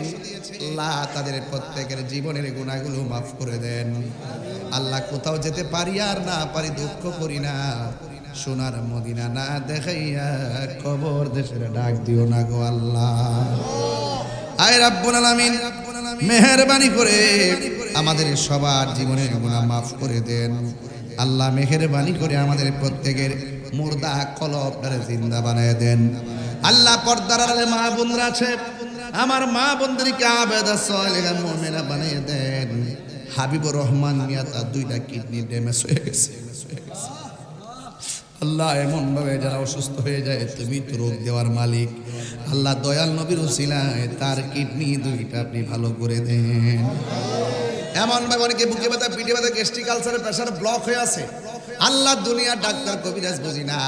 আল্লাহ তাদের প্রত্যেকের জীবনের গুনাহগুলো মাফ করে দেন। আল্লাহ, কোথাও যেতে পারি আর না পারি দুঃখ করি না, সোনার মদিনা না দেখাইয়া কবর দেশের ডাক দিও না গো আল্লাহ। আয় রব্বুল আলামিন, মেহেরবানি করে আমাদের সবার জীবনের গুনাহ মাফ করে দেন। আল্লাহ মেহেরবানি করে আমাদের প্রত্যেকের মুর্দা কলবটারে জিন্দা বানায় দেন। আল্লাহ, পর্দার আড়ালে মা বোনরা আছে, আমার মা বোনদেরকে আবেদা সালেহা মুমিনা বানিয়ে দেন। হাবিবুর রহমান মিয়া তার দুইটা কিডনি ড্যামেজ হয়ে গেছে। আল্লাহ, এমন ভাবে যারা অসুস্থ হয়ে যায়, তুমি তো রোগ দেওয়ার মালিক। আল্লাহ, দয়াল নবীর উসিলায় তার কিডনি দুইটা আপনি ভালো করে দেন। এমন ভাবে অনেকে বুকে ব্যথা, পিঠে ব্যথা, গ্যাস্ট্রিক আলসার, প্রেসার ব্লক হয়ে আছে। আল্লাহ, দুনিয়ার ডাক্তার কবিরাজ বুঝি না,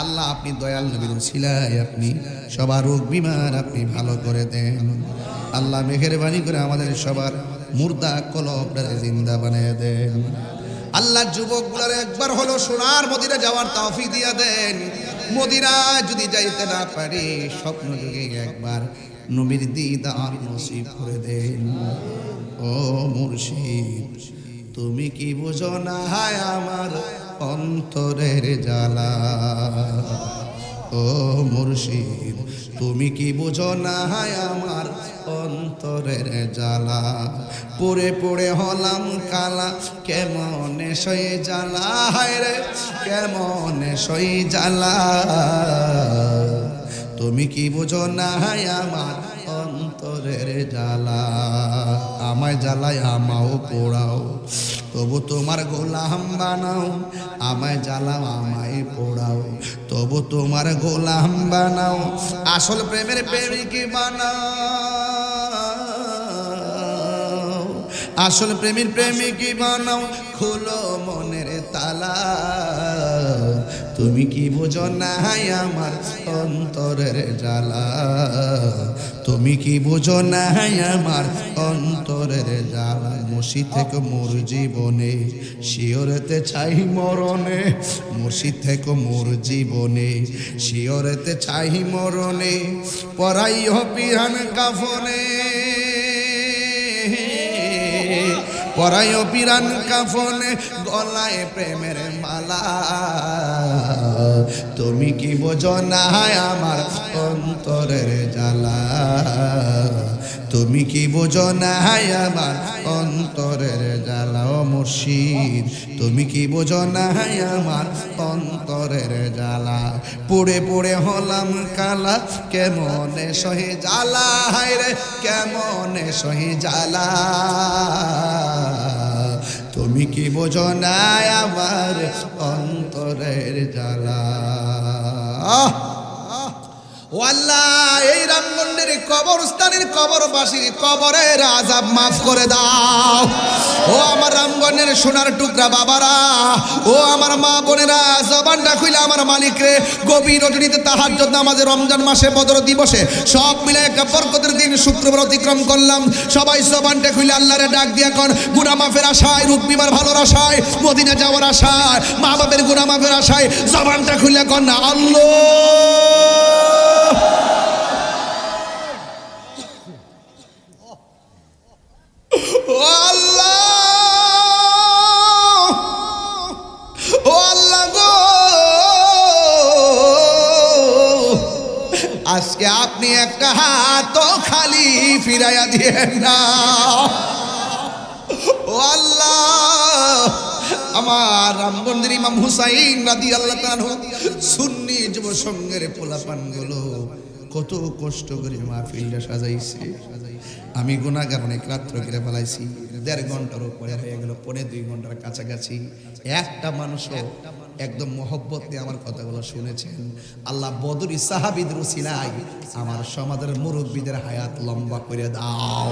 আল্লাহ আপনি দয়াল নবীর উসিলায় আপনি সবার রোগ বিমার আপনি ভালো করে দেন। আল্লাহ মেহেরবানি করে আমাদের সবার মুর্দা কলবটারে জিন্দা বানিয়ে দেন। আল্লাহ, যুবকগুলোর একবার হলো সোনার মদিনা যাওয়ার তৌফিক দিয়া দেন। মদিনায় যদি যাইতে না পারি, স্বপ্ন যুগে একবার নবীর দিদার নসিব করে দেন। ও মুর্শিদ, তুমি কি বুঝো না হায় আমার অন্তরের জ্বালা। ও মুর্শিদ, তুমি কি বুঝো না হায় আমার অন্তরের জ্বালা। পড়ে পড়ে হলাম কালা, কেমনে সই জ্বালা, হায় রে কেমনে সই জ্বালা। তুমি কি বুঝো না হায় আমার অন্তরের জ্বালা। আমায় জ্বালায় আমাও পোড়াও, তবু তোমার গোলাম বানাও। আমায় জ্বালাও আমায় পোড়াও, তবু তোমার গোলাম বানাও। আসল প্রেমের প্রেমিক বানাও, আসল প্রেমের প্রেমিক বানাও। খুলো মনের তালা, তুমি কি বুঝো না আমার অন্তরের জ্বালা, তুমি কি বুঝো না আমার অন্তরের জ্বালা। মুর্শিদ থেকে মোর জীবনে শিওরেতে চাই মরণে, মুর্শিদ থেকে মোর জীবনে শিওরেতে চাই মরণে। পরাইও পিরান কাফনে, পরাইও পিরান কাফনে, গলায় প্রেমের মালা। তুমি কি বোঝো না আমার অন্তরের জ্বালা, তুমি কি বোঝো না আমার অন্তরের জ্বালা। ও মুর্শিদ তুমি কি বোঝো না আমার অন্তরের জ্বালা। পুড়ে পুড়ে হলাম কালা, কেমনে সহি জ্বালা, হায় রে কেমনে সহি জ্বালা। তুমি কি বোঝো না আমার অন্তরের জ্বালা। ও আল্লাহ, এই রামগঞ্জের কবরস্থানের কবরবাসীর কবরের আযাব মাফ করে দাও। ও আমার রামগঞ্জের সোনার টুকরা বাবারা, ও আমার মা বোনেরা, জবানটা খুলে আমার মালিক রে গভীর রজনীতে তাহাজ্জুদ নামাজে রমজান মাসে বদর দিবসে সব মিলে একটা বরকতের দিন শুক্রবার অতিক্রম করলাম। সবাই জবানটা খুলে আল্লাহরে ডাক দিয়া কোন গুনাহ মাফের আশায়, রূপ বিবার ভালোর আশায়, মদিনা যাওয়ার আশায়, মা বাবার গুনাহ মাফের আশায় জবানটা খুলে কোন না আল্লাহ। ও আল্লাহ, ও আল্লাহ গো, আজকে আপনি একটা হাত খালি ফিরাইয়া দিয়েন না। ও আল্লাহ, আমার রামগঞ্জের ইমাম হুসাইন রাদিয়াল্লাহু তাআলা সুন্নি যুব সংঘের পোলাপানগুলো কত কষ্ট করে মাহফিলটা সাজাইছে। আমি গুনাহগার, অনেক রাত্র করে ফেলাইছি, 1.5 ঘন্টার উপরে হয়ে গেল, 2.5 ঘন্টার কাছাকাছি। একটা মানুষও একদম মহব্বত নিয়ে আমার কথাগুলো শুনেছেন। আল্লাহ বদরি সাহাবীদের উসিলায় আমার সমাজের মুরব্বীদের হায়াত লম্বা করে দাও।